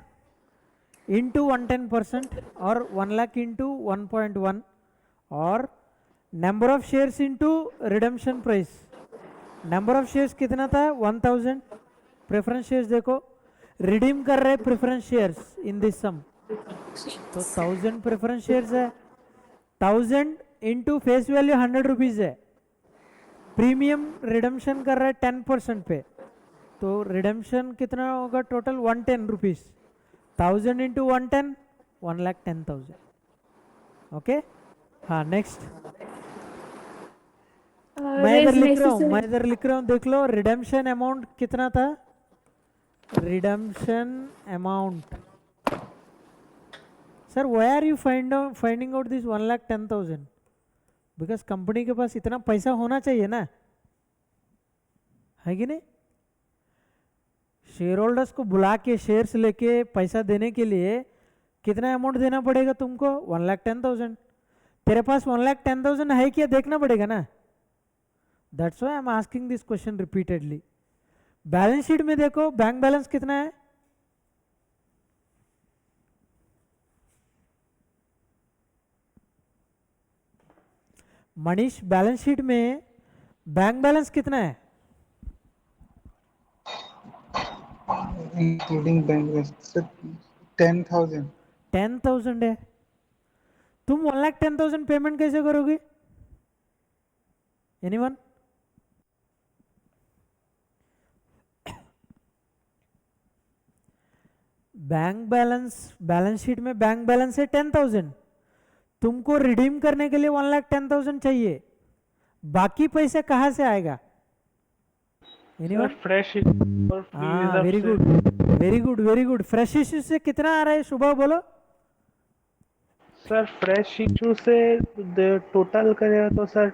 इंटू 110% और 1,00,000 इंटू 1.1 और number of shares into redemption price. Number of shares कितना था? 1,000। Preference shares देखो, redeem कर रहे preference shares in this सम, तो 1,000 प्रेफरेंस शेयर्स है। 1,000 इंटू फेस वैल्यू 100 रुपीज़ है। प्रीमियम रिडेम्पशन कर रहा है 10% पे, तो रिडेम्पशन कितना होगा टोटल? 110 रुपीज़। 1,000 इंटू 110, 1,10,000। ओके, हाँ नेक्स्ट। मैं इधर Raise लिख रहा हूँ, necessary. मैं इधर लिख रहा हूँ, देख लो रिडेम्पशन अमाउंट कितना था। Redemption amount, sir why are you finding out this 1,10,000? Because company के पास इतना पैसा होना चाहिए ना, है कि नहीं? शेयर होल्डर्स को बुला के शेयर्स लेके पैसा देने के लिए कितना अमाउंट देना पड़ेगा तुमको? 1,10,000। तेरे पास 1,10,000 है क्या देखना पड़ेगा ना। That's why I am asking this question repeatedly. Balance sheet में देखो बैंक बैलेंस कितना है? मनीष, बैलेंस शीट में बैंक बैलेंस कितना है? including bank balance, 10,000. 10,000 है। तुम 1,10,000 पेमेंट कैसे करोगे? Anyone? Bank balance, balance sheet में बैंक बैलेंस है 10,000, तुमको रिडीम करने के लिए 1,10,000 चाहिए, बाकी पैसे कहाँ से आएगा? एनीवन? फ्रेश और फ्री हाँ, रिजर्व वेरी से। Good very good very good. Fresh issue से कितना आ रहा है सुबह बोलो? सर फ्रेश इशू से टोटल करें तो सर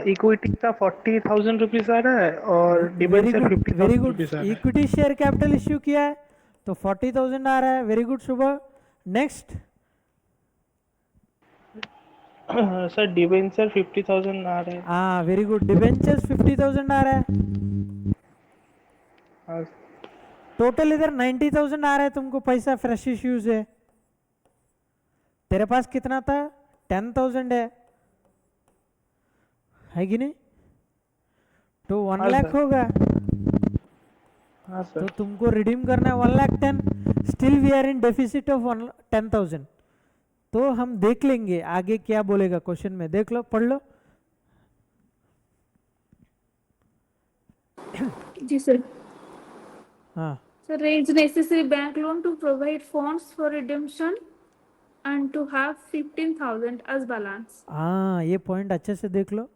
इक्विटी का 40,000 रुपीज आ रहा है और वेरी डिबेंचर गुड 50,000 रुपीज आ रहा है। इक्विटी शेयर कैपिटल इश्यू किया है तो 40,000 आ रहा है। वेरी गुड सुबह। नेक्स्ट। सर डिबेंचर 50,000 आ रहा है। हाँ वेरी गुड, डिबेंचर्स 50,000 आ रहा है। हाँ, टोटल इधर 90,000 आ रहा है तुमको पैसा फ्रेश इश्यूज है। तेरे पास कितना था? 10,000 है कि नहीं? तो 1,00,000 सर। होगा, हाँ तो सर। तुमको रिडीम करना है 1,10,000। Still we are in deficit of 10,000। तो हम देख लेंगे आगे क्या बोलेगा क्वेश्चन में, देख लो, पढ़ लो। जी sir. हाँ So raise necessary bank loan to provide funds for redemption and to have 15,000 as balance. हाँ, ये पॉइंट अच्छे से देख लो।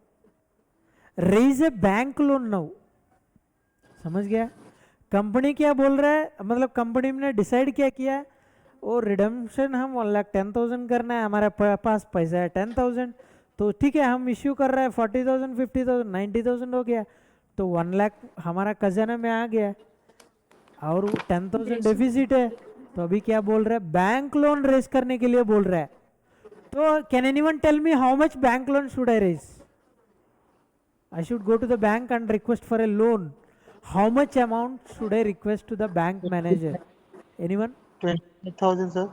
Raise a bank loan now, समझ गया? कंपनी क्या बोल रहा है, मतलब कंपनी ने डिसाइड क्या किया, वो रिडम्पशन हम 1,10,000 करना है, हमारे पास पैसा है 10,000, तो ठीक है, हम इश्यू कर रहे हैं 40,000 50,000 90,000 हो गया, तो 1 लाख हमारा खजाना में आ गया और 10,000 डेफिसिट है। तो अभी क्या बोल रहा है, बैंक लोन रेज करने के लिए बोल रहा है। तो can anyone tell me how much bank loan should I raise? I should go to the bank and request for a loan. How much amount should I request to the bank manager? Anyone? 20,000 sir.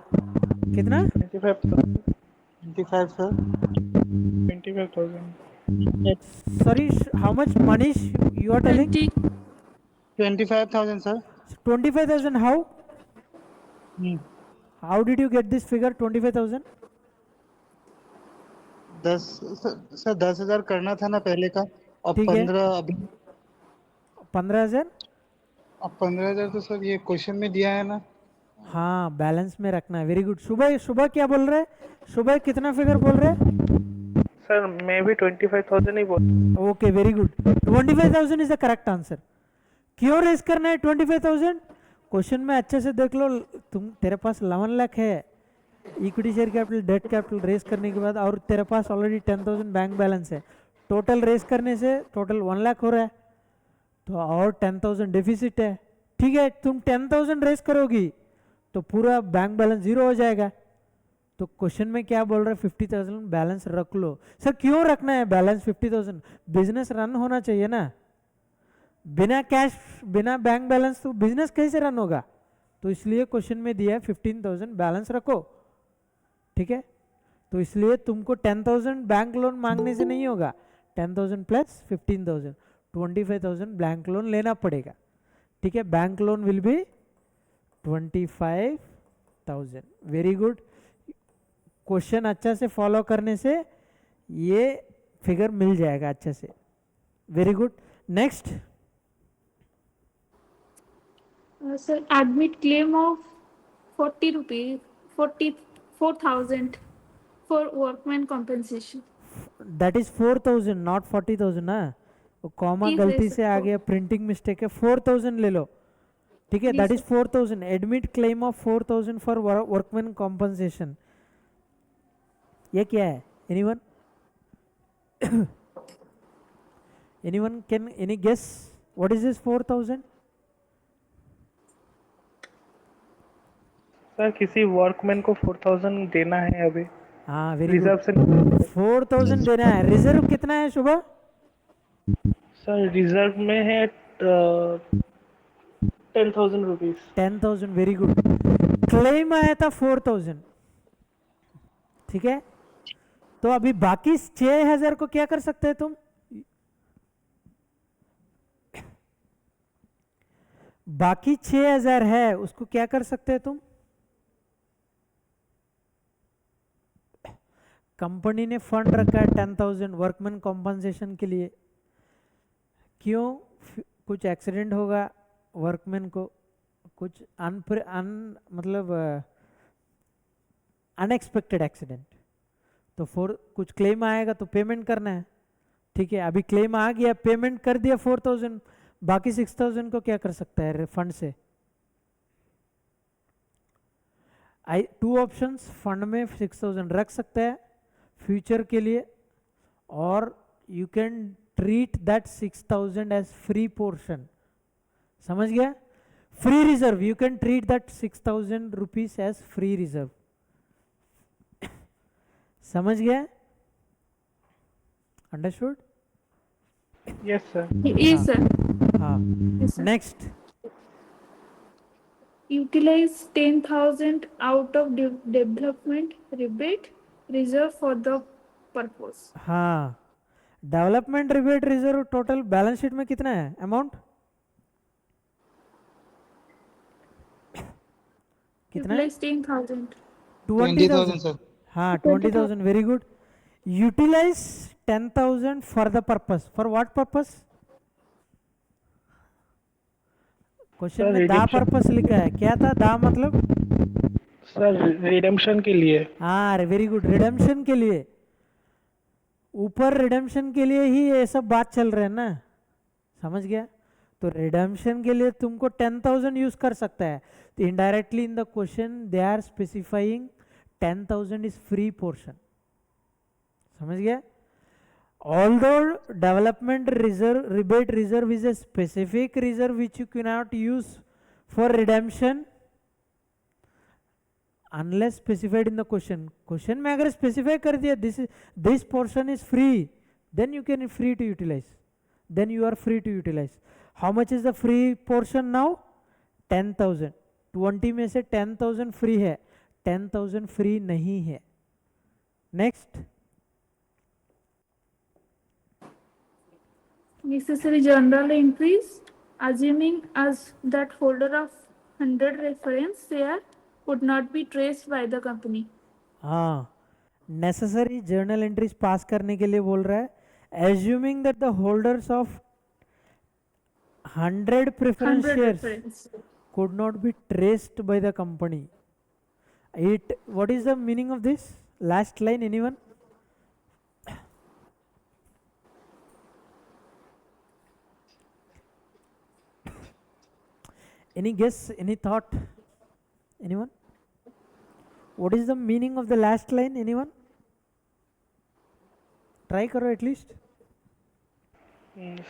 कितना? 25,000. 25 sir. 25,000. Sorry, how much money you are telling? 25,000 sir. 25,000 how? Hmm. How did you get this figure 25,000? 10,000 करना था ना पहले का, अब ठीक है। 15 अभी 15,000? अब 15,000 तो सर ये क्वेश्चन में दिया है ना। हाँ, बैलेंस में रखना है। Very good. सुबह सुबह क्या बोल रहे हैं? सुबह कितना फिगर बोल रहे हैं? सर मैं भी 25,000 ही बोल। Okay, very good. 25,000 is the correct answer. क्यों रेस करना है 25,000? क्वेश्चन में अच्छे से देख लो, तेरे पास 11 लाख है equity share capital debt capital race करने के बाद, और तेरे पास ऑलरेडी 10,000 बैंक बैलेंस है। टोटल रेस करने से टोटल 1 लाख हो रहा है, तो और 10,000 डेफिसिट है। ठीक है, तुम 10,000 रेस करोगी तो पूरा बैंक बैलेंस जीरो हो जाएगा। तो क्वेश्चन में क्या बोल रहा है, 50,000 बैलेंस रख लो। सर क्यों रखना है बैलेंस 50,000? बिजनेस रन होना चाहिए ना। बिना कैश बिना बैंक बैलेंस तो बिजनेस कैसे रन होगा? तो इसलिए क्वेश्चन में दिया है 15,000 बैलेंस रखो। ठीक है, तो इसलिए तुमको 10,000 बैंक लोन मांगने से नहीं होगा, 10,000 प्लस 15,000 25,000 बैंक लोन लेना पड़ेगा। ठीक है, bank loan will be 25,000। Very good. Question अच्छा से फॉलो करने से ये फिगर मिल जाएगा अच्छे से। Very good. Next Sir, admit claim of 40 rupees, 44,000 for workman compensation. That is 4,000 not 40,000 ना, वो कॉमा ठीक है गलती सर, से आ गया, प्रिंटिंग मिस्टेक है। 4,000 ले लो। ठीक है, जी that is sir. 4,000। Admit claim of 4,000 for workman compensation. ये क्या है? Anyone? Anyone can any guess what is this 4,000? Sir किसी वर्कमैन को 4,000 देना है अभी, हाँ, वेरी रिजर्व गुड। से। 4,000 देना है। रिजर्व कितना है शुभा? सर रिजर्व में है 10,000 रुपीज। 10,000। Very good. क्लेम आया था 4,000। ठीक है, तो अभी बाकी 6,000 को क्या कर सकते हैं तुम? बाकी 6,000 है, उसको क्या कर सकते हैं तुम? कंपनी ने फंड रखा है 10,000 वर्कमैन कॉम्पनसेशन के लिए। क्यों? कुछ एक्सीडेंट होगा वर्कमैन को, कुछ मतलब अनएक्सपेक्टेड एक्सीडेंट, तो कुछ क्लेम आएगा तो पेमेंट करना है। ठीक है, अभी क्लेम आ गया, पेमेंट कर दिया 4,000, बाकी 6,000 को क्या कर सकता है फंड से? टू ऑप्शंस, फंड में 6,000 रख सकता है फ्यूचर के लिए, और you can treat that 6,000 as free portion. समझ गया? Free reserve, you can treat that 6,000 rupees as free reserve. समझ गया? Understood? Yes sir. Yes, sir. हाँ, Yes, sir. Next. Utilize 10,000 out of development rebate reserve for the purpose. हाँ, development rebate reserve total balance sheet में कितना है amount? कितना है? Utilize 10,000. 20,000 sir. हाँ, 20,000। Very good. Utilize 10,000 for the purpose. For what purpose? Question Sir, में दा redemption. Purpose लिखा है, क्या था दा मतलब? सर रिडेम्पशन के लिए। हाँ, वेरी गुड, रिडेम्पशन के लिए। ऊपर रिडेम्पशन के लिए ही ये सब बात चल रहा है ना, समझ गया? तो रिडेम्पशन के लिए तुमको 10,000 यूज कर सकता है। तो indirectly in the question they are specifying 10,000 is free portion. समझ गया? Although development reserve, rebate reserve is a specific reserve which you cannot use for redemption unless specified in the question. Question में अगर specify कर दिया this portion is free, then you can free to utilize. Then you are free to utilize. How much is the free portion now? 10,000. 20 में से 10,000 free है, 10,000 free नहीं है. Next. Necessary journal entries, assuming as that holder of 100 reference share could not be traced by the company. हाँ, necessary journal entries पास करने के लिए बोल रहा है, assuming that the holders of 100 preference 100 shares reference. could not be traced by the company. What is the meaning of this? Last line, anyone? Any guess, any thought? Anyone? What is the meaning of the last line? Anyone? Try करो at least.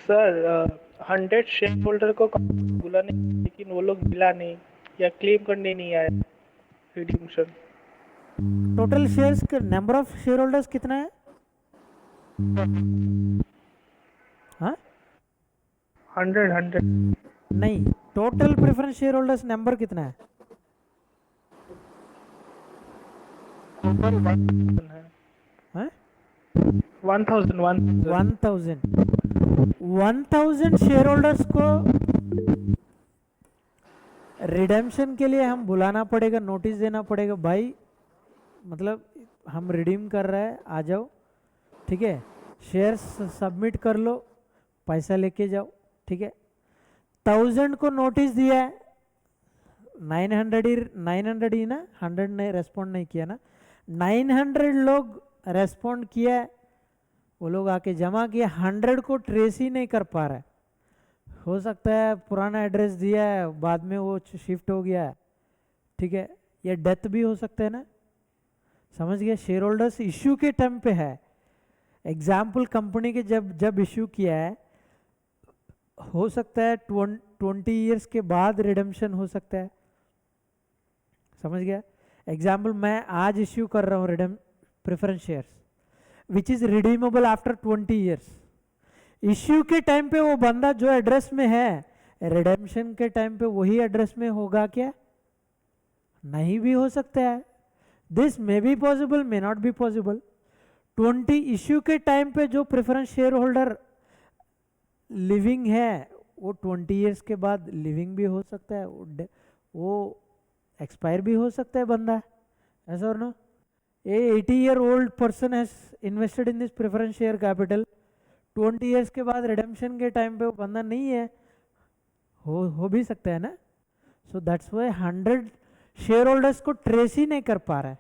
Sir 100 share holder को बोला नहीं, लेकिन वो लोग मिला नहीं या क्लेम करने नहीं आए रिडीम्पशन. टोटल शेयर्स का नंबर ऑफ शेयर होल्डर्स कितना है? हाँ 100 नहीं, total preference share holders number कितना है? हाँ? 1000 शेयर होल्डर्स को रिडेम्पशन के लिए हम बुलाना पड़ेगा, नोटिस देना पड़ेगा, भाई मतलब हम रिडीम कर रहे हैं, आ जाओ, ठीक है, शेयर सबमिट कर लो, पैसा लेके जाओ, ठीक है. 1000 को नोटिस दिया है, 900 ही ना, 100 ने रेस्पॉन्ड नहीं किया ना, 900 लोग रेस्पॉन्ड किया है, वो लोग आके जमा किया, 100 को ट्रेस ही नहीं कर पा रहा है. हो सकता है पुराना एड्रेस दिया है, बाद में वो शिफ्ट हो गया है, ठीक है, या डेथ भी हो सकता है ना. समझ गया? शेयर होल्डर्स इश्यू के टाइम पे है. एग्जाम्पल कंपनी के जब इश्यू किया है, हो सकता है 20 ईयर्स के बाद रिडेम्पशन हो सकता है. समझ गया? एग्जाम्पल मैं आज इश्यू कर रहा हूँ preference shares which is redeemable after 20 years. Issue के टाइम पे वो बंदा जो एड्रेस में है, रिडेम्पशन के टाइम पे वही एड्रेस में होगा क्या? नहीं भी हो सकता है. This may be possible, may not be possible. 20 issue के टाइम पे जो प्रेफरेंस शेयर होल्डर लिविंग है, वो 20 इयर्स के बाद लिविंग भी हो सकता है, वो एक्सपायर भी हो सकता है बंदा. ऐसा और नो? A 80-year-old person has invested in this preference share capital, 20 years के बाद रिडेम्पशन के टाइम पे वो बंदा नहीं है, हो भी सकता है ना. So that's why 100 share holders को ट्रेस ही नहीं कर पा रहा है.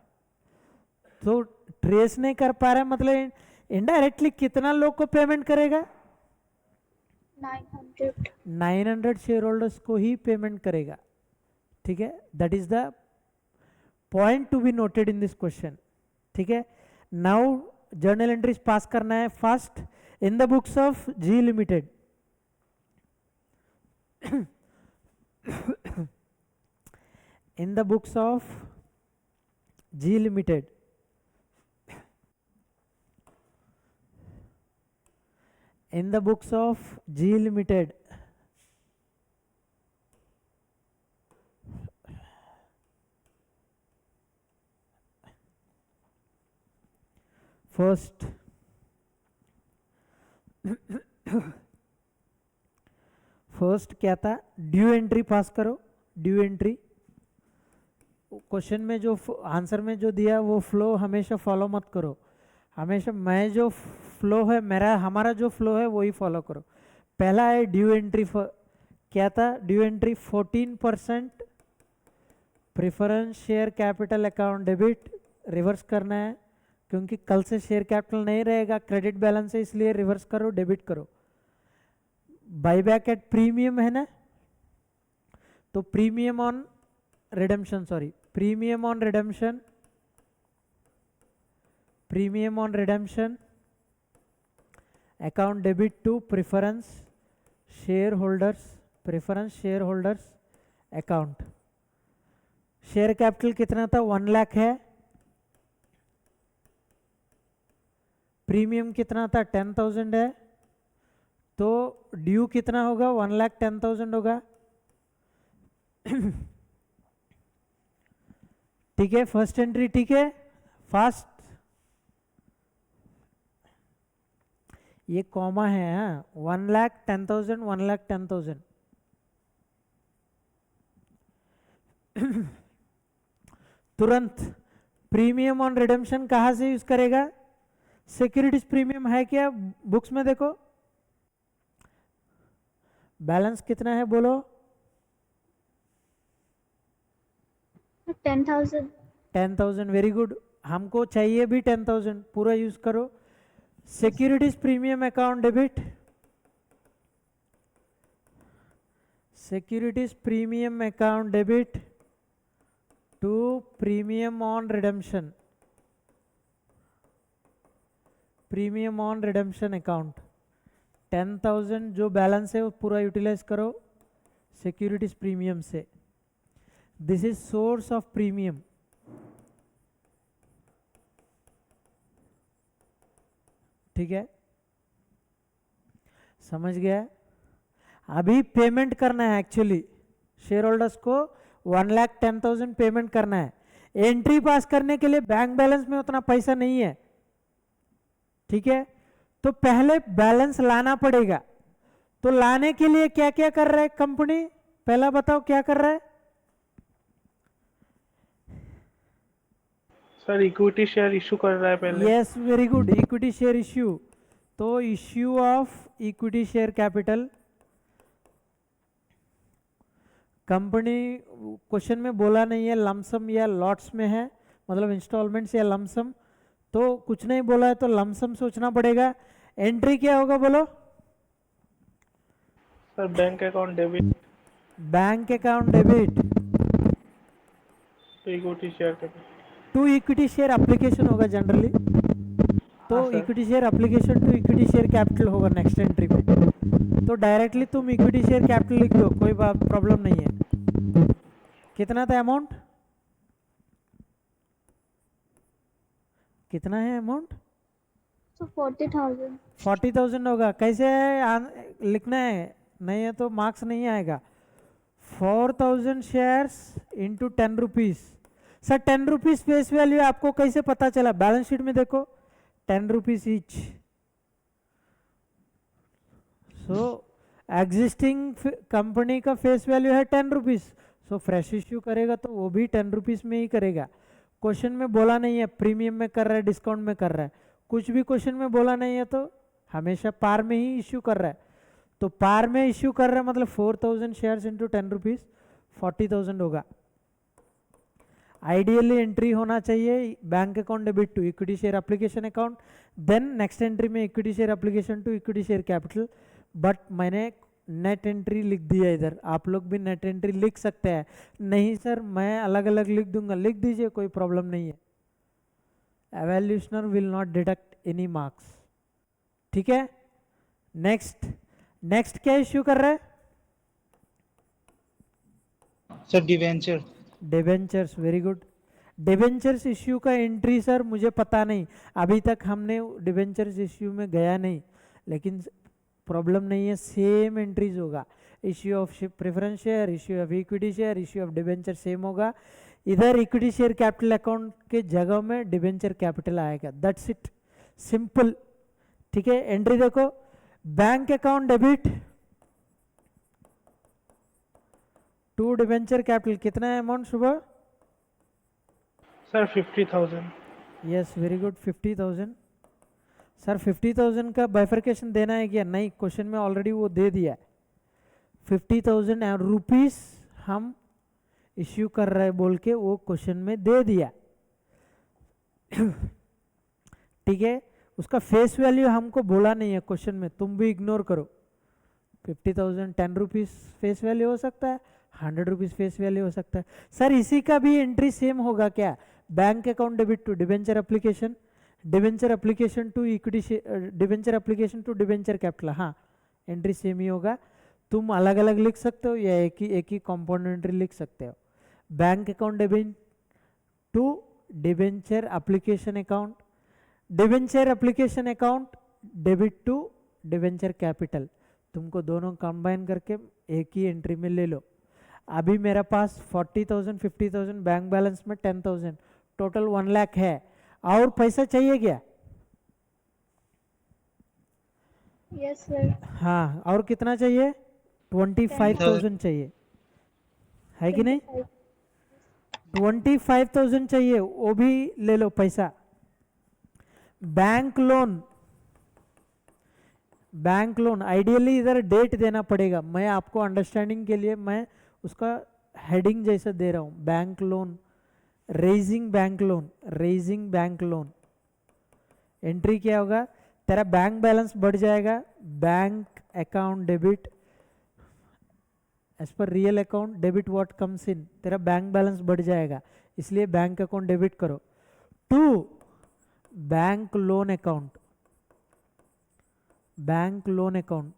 तो ट्रेस नहीं कर पा रहा है मतलब इनडायरेक्टली कितना लोग को पेमेंट करेगा? 900 शेयर होल्डर्स को ही पेमेंट करेगा. ठीक है, that is the point to be noted in this question. ठीक है, नाउ जर्नल एंट्रीज पास करना है. First, in the books of G limited, in the books of G Limited, in the books of G Limited, first first क्या था? Due entry पास करो. Due entry question में जो आंसर में जो दिया वो फ्लो हमेशा फॉलो मत करो. हमेशा मैं जो फ्लो है हमारा जो फ्लो है वही फॉलो करो. पहला है ड्यू एंट्री. क्या था due entry? 14% preference share capital account debit reverse करना है, क्योंकि कल से शेयर कैपिटल नहीं रहेगा, क्रेडिट बैलेंस है, इसलिए रिवर्स करो, डेबिट करो. बाईबैक एट प्रीमियम है ना, तो premium on redemption, sorry, premium on redemption, premium on redemption account debit to preference share holders account. Share capital कितना था? 1 लाख है। प्रीमियम कितना था? 10,000 है। तो ड्यू कितना होगा? 1,10,000 होगा। ठीक है, फर्स्ट एंट्री ठीक है, फास्ट। ये कॉमा है, हाँ, 1,10,000 1,10,000। तुरंत प्रीमियम ऑन रिडेम्पशन कहाँ से यूज करेगा? सिक्योरिटीज प्रीमियम है क्या? बुक्स में देखो बैलेंस कितना है, बोलो। 10,000। 10,000, वेरी गुड। हमको चाहिए भी 10,000, पूरा यूज करो। Securities premium account debit, securities premium account debit to premium on redemption, premium on redemption account. 10,000 जो बैलेंस है वो पूरा यूटिलाइज करो सिक्योरिटीज प्रीमियम से। This is source of premium. ठीक है, समझ गया? अभी पेमेंट करना है, एक्चुअली शेयर होल्डर्स को 1,10,000 पेमेंट करना है। एंट्री पास करने के लिए बैंक बैलेंस में उतना पैसा नहीं है। ठीक है, तो पहले बैलेंस लाना पड़ेगा। तो लाने के लिए क्या क्या कर रहा है कंपनी? पहला बताओ क्या कर रहा है? सर इक्विटी शेयर इशू कर रहा है पहले। Yes, very good, equity share issue. तो issue of equity share capital. Company question में बोला नहीं है लमसम या लॉट्स में है, मतलब इंस्टॉलमेंट्स या लमसम, तो कुछ नहीं बोला है तो लमसम सोचना पड़ेगा। एंट्री क्या होगा बोलो? Sir bank account debit bank account debit तो equity share capital. To equity share application होगा जनरली, तो हाँ, sir. Equity share application to equity share capital होगा नेक्स्ट एंट्री में। तो डायरेक्टली तुम इक्विटी शेयर कैपिटल लिख दो, कोई प्रॉब्लम नहीं है। कितना था अमाउंट? कितना है अमाउंट? So 40,000। 40,000 होगा। कैसे लिखना है? नहीं है तो मार्क्स नहीं आएगा। 4,000 shares into 10 rupees. Sir 10 rupees face value आपको कैसे पता चला? बैलेंस शीट में देखो, 10 रुपीज ईच। सो एग्जिस्टिंग कंपनी का फेस वैल्यू है 10 रुपीज, सो फ्रेश इश्यू करेगा तो वो भी 10 रुपीज में ही करेगा। क्वेश्चन में बोला नहीं है प्रीमियम में कर रहा है, डिस्काउंट में कर रहा है, कुछ भी क्वेश्चन में बोला नहीं है, तो हमेशा पार में ही इश्यू कर रहा है। तो पार में इश्यू कर रहा है मतलब 4,000 शेयर्स इंटू 10 रुपीज 40,000 होगा। आइडियली एंट्री होना चाहिए bank account debit to equity share application account, then next entry में equity share application to equity share capital. But मैंने नेट एंट्री लिख दिया इधर, आप लोग भी नेट एंट्री लिख सकते हैं। नहीं सर मैं अलग अलग लिख दूंगा, लिख दीजिए, कोई प्रॉब्लम नहीं है। Evaluator will not deduct any marks. ठीक है, नेक्स्ट क्या इश्यू कर रहा है? Sir debenture. Debentures, very good. Debentures issue का एंट्री सर मुझे पता नहीं, अभी तक हमने डिवेंचर्स इश्यू में गया नहीं, लेकिन प्रॉब्लम नहीं है, सेम एंट्रीज होगा। Issue of preference share, issue of equity share, issue of debenture same होगा। इधर इक्विटी शेयर कैपिटल अकाउंट के जगह में डिवेंचर कैपिटल आएगा, दैट्स इट, सिंपल। ठीक है, एंट्री देखो, bank account debit to debenture capital. कितना है अमाउंट सुबह? Sir 50,000। Yes, very good, 50,000। Sir 50,000 का बाइफर्केशन देना है क्या? नहीं, क्वेश्चन में ऑलरेडी वो दे दिया है। 50,000 रुपीज हम इश्यू कर रहे हैं बोल के वो क्वेश्चन में दे दिया। ठीक है, उसका फेस वैल्यू हमको बोला नहीं है क्वेश्चन में, तुम भी इग्नोर करो। 50,000 10 रुपीज फेस वैल्यू हो सकता है, 100 रुपीज फेस वैल्यू हो सकता है। सर इसी का भी एंट्री सेम होगा क्या? Bank account debit to debenture application, debenture application to equity, debenture application to debenture capital, हाँ एंट्री सेम ही होगा। तुम अलग अलग लिख सकते हो या एक ही कंपाउंड एंट्री लिख सकते हो। Bank account debit to debenture application account, debenture application account debit to debenture capital, तुमको दोनों कंबाइन करके एक ही एंट्री में ले लो। अभी मेरा पास 40,000 50,000 बैंक बैलेंस में 10,000 टोटल 1 लाख है, और पैसा चाहिए क्या? Yes, sir. हाँ, और कितना चाहिए? 25,000 चाहिए, है कि नहीं? 25,000 चाहिए, वो भी ले लो पैसा। Bank loan, bank loan ideally इधर डेट देना पड़ेगा, मैं आपको अंडरस्टैंडिंग के लिए मैं उसका हेडिंग जैसा दे रहा हूँ। Bank loan, raising bank loan, raising bank loan. Entry क्या होगा? तेरा बैंक बैलेंस बढ़ जाएगा, bank account debit as per real account debit what comes in, तेरा बैंक बैलेंस बढ़ जाएगा, इसलिए बैंक अकाउंट डेबिट करो। To bank loan account, bank loan account.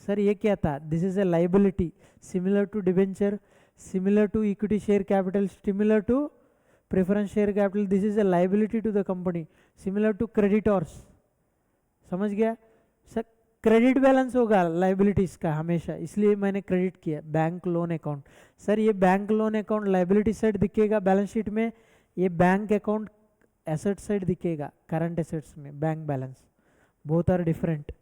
Sir ये क्या था? This is a liability similar to debenture, similar to equity share capital, similar to preference share capital, this is a liability to the company, similar to creditors. समझ गया sir? Credit balance होगा liabilities का हमेशा, इसलिए मैंने credit किया bank loan account. Sir ये bank loan account liability side दिखेगा बैलेंस शीट में, ये बैंक अकाउंट एसेट साइड दिखेगा करंट एसेट्स में, bank balance, both are different.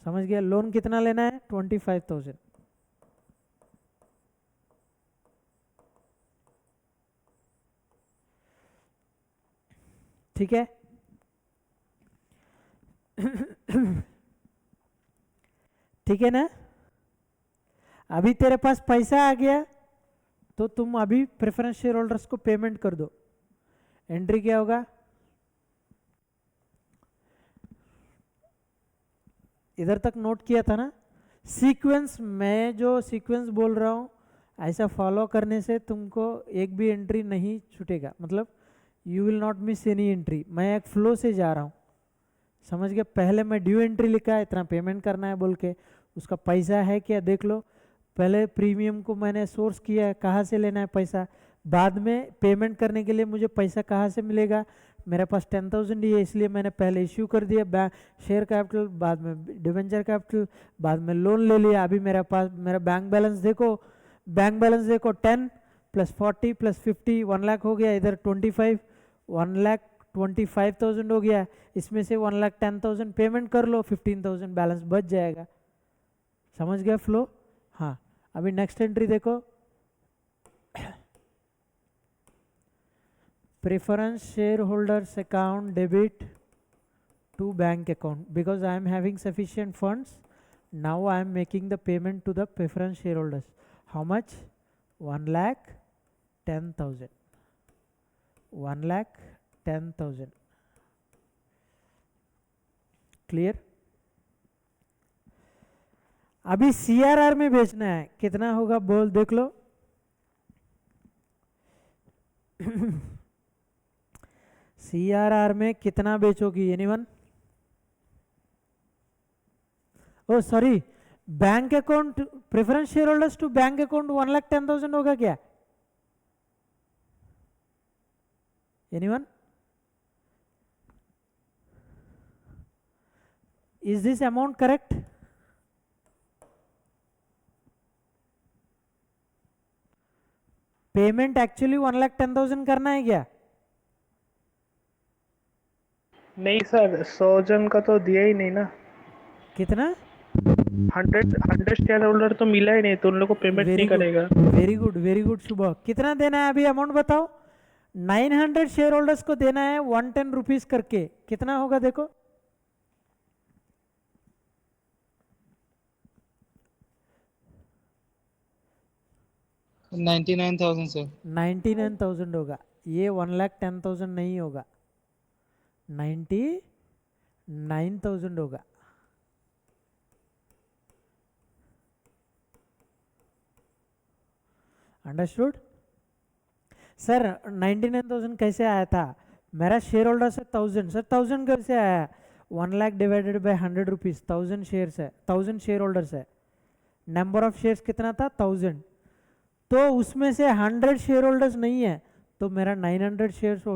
समझ गया? लोन कितना लेना है? 25,000। ठीक है? ठीक है ना? अभी तेरे पास पैसा आ गया तो तुम अभी प्रेफरेंस शेयर होल्डर्स को पेमेंट कर दो। एंट्री क्या होगा? इधर तक नोट किया था ना? सीक्वेंस, मैं जो सीक्वेंस बोल रहा हूँ ऐसा फॉलो करने से तुमको एक भी एंट्री नहीं छूटेगा, मतलब you will not miss any entry. मैं एक फ्लो से जा रहा हूँ, समझ गया? पहले मैं ड्यू एंट्री लिखा, इतना पेमेंट करना है बोल के, उसका पैसा है क्या देख लो। पहले प्रीमियम को मैंने सोर्स किया, कहाँ से लेना है पैसा, बाद में पेमेंट करने के लिए मुझे पैसा कहाँ से मिलेगा, मेरे पास 10,000 ही है, इसलिए मैंने पहले इश्यू कर दिया बैंक शेयर कैपिटल, बाद में डिवेंचर कैपिटल, बाद में लोन ले लिया। अभी मेरे पास मेरा बैंक बैलेंस देखो, बैंक बैलेंस देखो 10 + 40 + 50 1 लाख हो गया, इधर 25 1,25,000 हो गया, इसमें से 1,10,000 पेमेंट कर लो, 15,000 बैलेंस बच जाएगा। समझ गया फ्लो? हाँ, अभी नेक्स्ट एंट्री देखो, preference share holders account debit to bank account, because I am having sufficient funds, now I am making the payment to the preference share holders. How much? 1,10,000, 1,10,000। Clear? अभी CRR में बेचना है, कितना होगा बोल देख लो। CRR में कितना बेचोगी anyone? Oh sorry, bank account preference share holders to bank account 1,10,000 होगा क्या anyone? Is this amount correct? Payment actually 1,10,000 करना है क्या? नहीं सर, 100 जन का तो दिया ही नहीं ना। कितना? 100 शेयर होल्डर तो मिला ही नहीं, तो उन लोग को पेमेंट नहीं करेगा। वेरी गुड शुभ। कितना देना है अभी अमाउंट बताओ? 900 शेयर होल्डर्स को देना है 110 रुपीज करके, कितना होगा देखो? $99,000 सर। 99,000 होगा, ये 1,10,000 नहीं होगा, 99,000 होगा। अंडरस्टूड? सर 99,000 कैसे आया था? मेरा शेयर होल्डर्स है 1000 सर, 1000 कैसे आया? 1 lakh divided by 100 rupees, 1000 shares है, 1000 शेयर होल्डर्स है, नंबर ऑफ शेयर्स कितना था 1000, तो उसमें से 100 शेयर होल्डर्स नहीं है, तो मेरा 900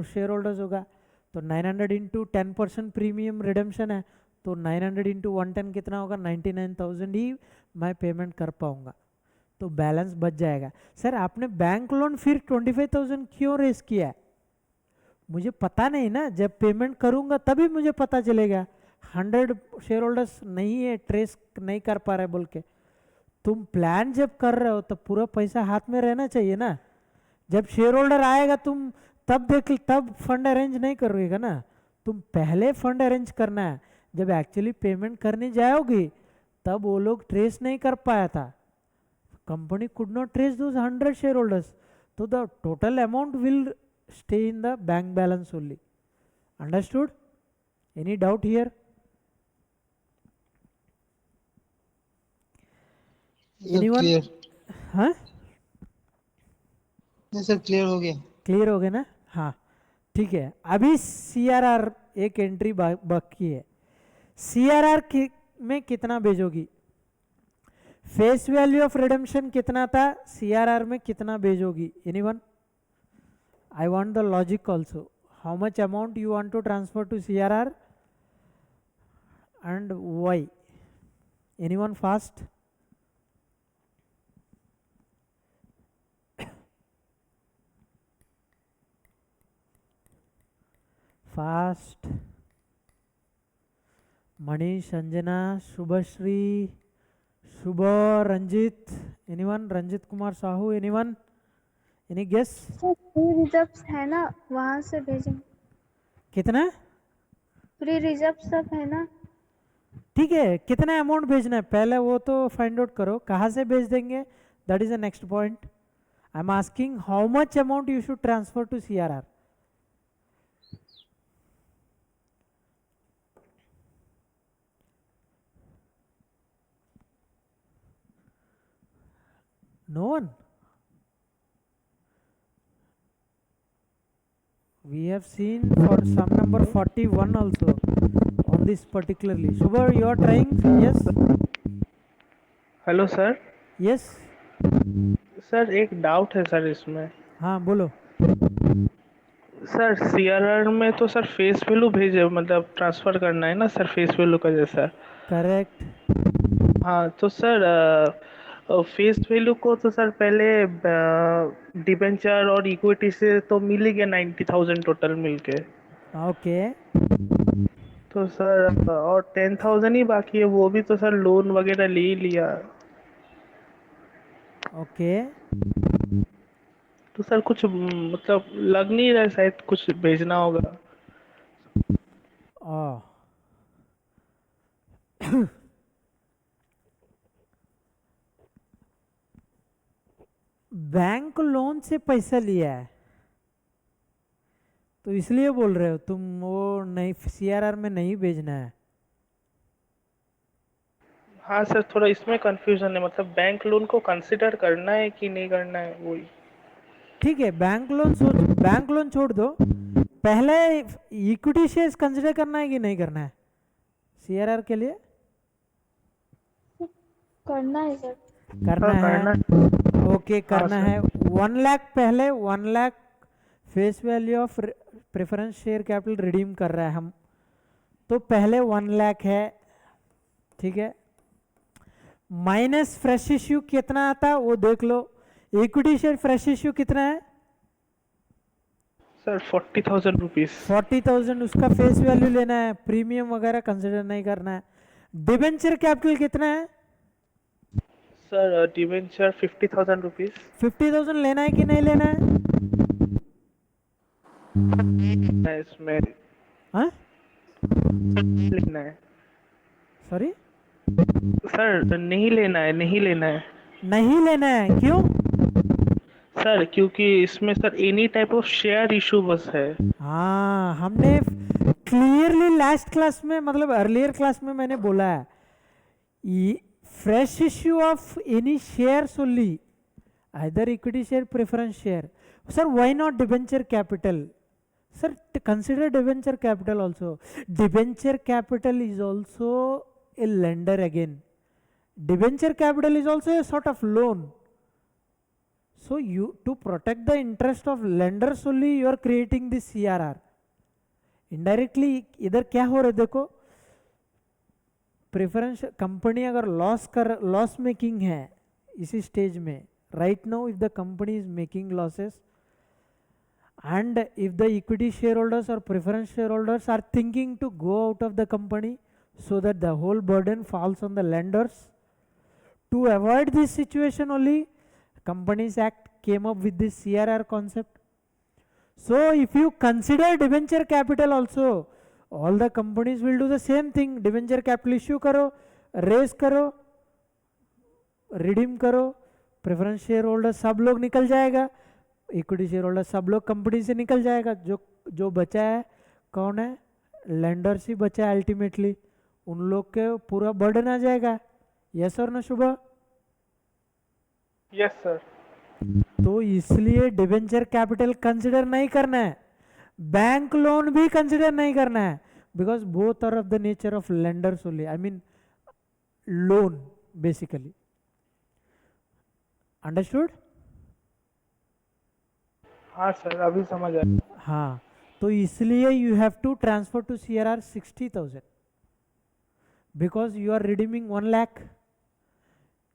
शेयर होल्डर्स होगा, तो 900 इंटू 10% प्रीमियम रिडेम्पशन है, तो 900 इंटू 110 कितना होगा? 99,000 ही मैं पेमेंट कर पाऊंगा, तो बैलेंस बच जाएगा। सर आपने बैंक लोन फिर 25,000 क्यों रेस किया है? मुझे पता नहीं ना, जब पेमेंट करूंगा तभी मुझे पता चलेगा। 100 शेयर होल्डर्स नहीं है, ट्रेस नहीं कर पा रहे बोल के, तुम प्लान जब कर रहे हो तो पूरा पैसा हाथ में रहना चाहिए ना। जब शेयर होल्डर आएगा तुम तब देख, तब फंड अरेंज नहीं करोगे ना, तुम पहले फंड अरेंज करना है। जब एक्चुअली पेमेंट करने जाओगे तब वो लोग ट्रेस नहीं कर पाया था, company could not trace those 100 share holders, तो the total amount will stay in the bank balance only. Understood? Any doubt here? Anyone? Clear? हाँ, नहीं सर, क्लियर हो गया। क्लियर हो गया ना? हाँ ठीक है। अभी CRR एक एंट्री बाकी है, CRR में कितना भेजोगी? फेस वैल्यू ऑफ रिडेम्पशन कितना था, CRR में कितना भेजोगी? Anyone? I want the logic also. How much amount you want to transfer to CRR and why? Anyone fast? Fast. Manish, Sanjana, Shubhashri, Shubha, Ranjit. Anyone? Ranjit Kumar Sahu. Anyone? Any guess? Sir free reserves है ना, वहां से भेजें। कितना? Free reserve सब है ना। ठीक है, कितना अमाउंट भेजना है पहले वो तो फाइंड आउट करो, कहाँ से भेज देंगे, that is the next point. I am asking how much amount you should transfer to CRR। No one? We have seen for some number 41 also on this particularly. Shubha, you are trying? Yes? Hello sir. Yes? Sir एक doubt है sir इसमें। हाँ बोलो। Sir CRR में तो sir face value भेजे, मतलब transfer करना है ना सर, फेस वैल्यू का जैसा। करेक्ट। हाँ तो सर फेस वैल्यू को तो सर पहले डिबेंचर और इक्विटी से तो मिल ही गया 90,000 टोटल मिलके। ओके। तो सर और 10,000 ही बाकी है, वो भी तो सर लोन वगैरह ले ही लिया। ओके। तो सर कुछ मतलब लग नहीं रहा है, शायद कुछ भेजना होगा। ओ बैंक लोन से पैसा लिया है तो इसलिए बोल रहे हो तुम, वो नहीं CRR में नहीं भेजना है। हाँ सर थोड़ा इसमें कंफ्यूजन है, मतलब बैंक लोन को कंसिडर करना है कि नहीं करना है वही। ठीक है, बैंक लोन छोड़ दो, पहले इक्विटी शेयर्स कंसिडर करना है कि नहीं करना है CRR के लिए? करना है सर। करना है। ओके करना है। 1 लाख पहले 1 lakh face value of preference share capital redeem कर रहा है हम, तो पहले 1 लाख है, ठीक है, माइनस फ्रेश इश्यू कितना आता वो देख लो। इक्विटी शेयर फ्रेश इश्यू कितना है सर 40,000 रुपीज। 40,000, उसका फेस वैल्यू लेना है, प्रीमियम वगैरह कंसिडर नहीं करना है। डिबेंचर कैपिटल कितना है सर डिवेंचर 50,000 रुपीज। 50,000 लेना है कि नहीं लेना है? इसमें हाँ लेना है सॉरी सर, नहीं लेना है, नहीं लेना है नहीं लेना है, क्यों? सर, क्योंकि इसमें sir any type of share issue बस है। हाँ हमने क्लियरली लास्ट क्लास में, मतलब अर्लियर क्लास में मैंने बोला है, fresh issue of any shares only, either equity share preference share. Sir why not debenture capital? Sir, consider debenture capital also. Debenture capital is also a lender again. Debenture capital is also a sort of loan. So you, to protect the interest of lenders only, you are creating this CRR. Indirectly इधर क्या हो रहा है देखो, preference company अगर loss making है इसी stage में, right now if the company is making losses and if the equity shareholders or preference shareholders are thinking to go out of the company so that the whole burden falls on the lenders, to avoid this situation only Companies Act came up with this CRR concept. So if you consider debenture capital also, all the companies will do the same thing. Debenture capital issue करो, raise करो, redeem करो, preference shareholder सब लोग निकल जाएगा, equity share holder सब लोग company से निकल जाएगा, जो बचा है कौन है, लेंडर्स ही बचा है अल्टीमेटली, उन लोग के पूरा बर्डन आ जाएगा. यस और ना शुभ? Yes sir. तो इसलिए डिबेंचर कैपिटल कंसिडर नहीं करना है, बैंक लोन भी कंसिडर नहीं करना है, because both are of the nature of lenders only, I mean loan basically. Understood? हाँ सर, अभी समझ आया. हाँ, तो इसलिए you have to transfer to CRR 60,000 because you are redeeming 1 lakh.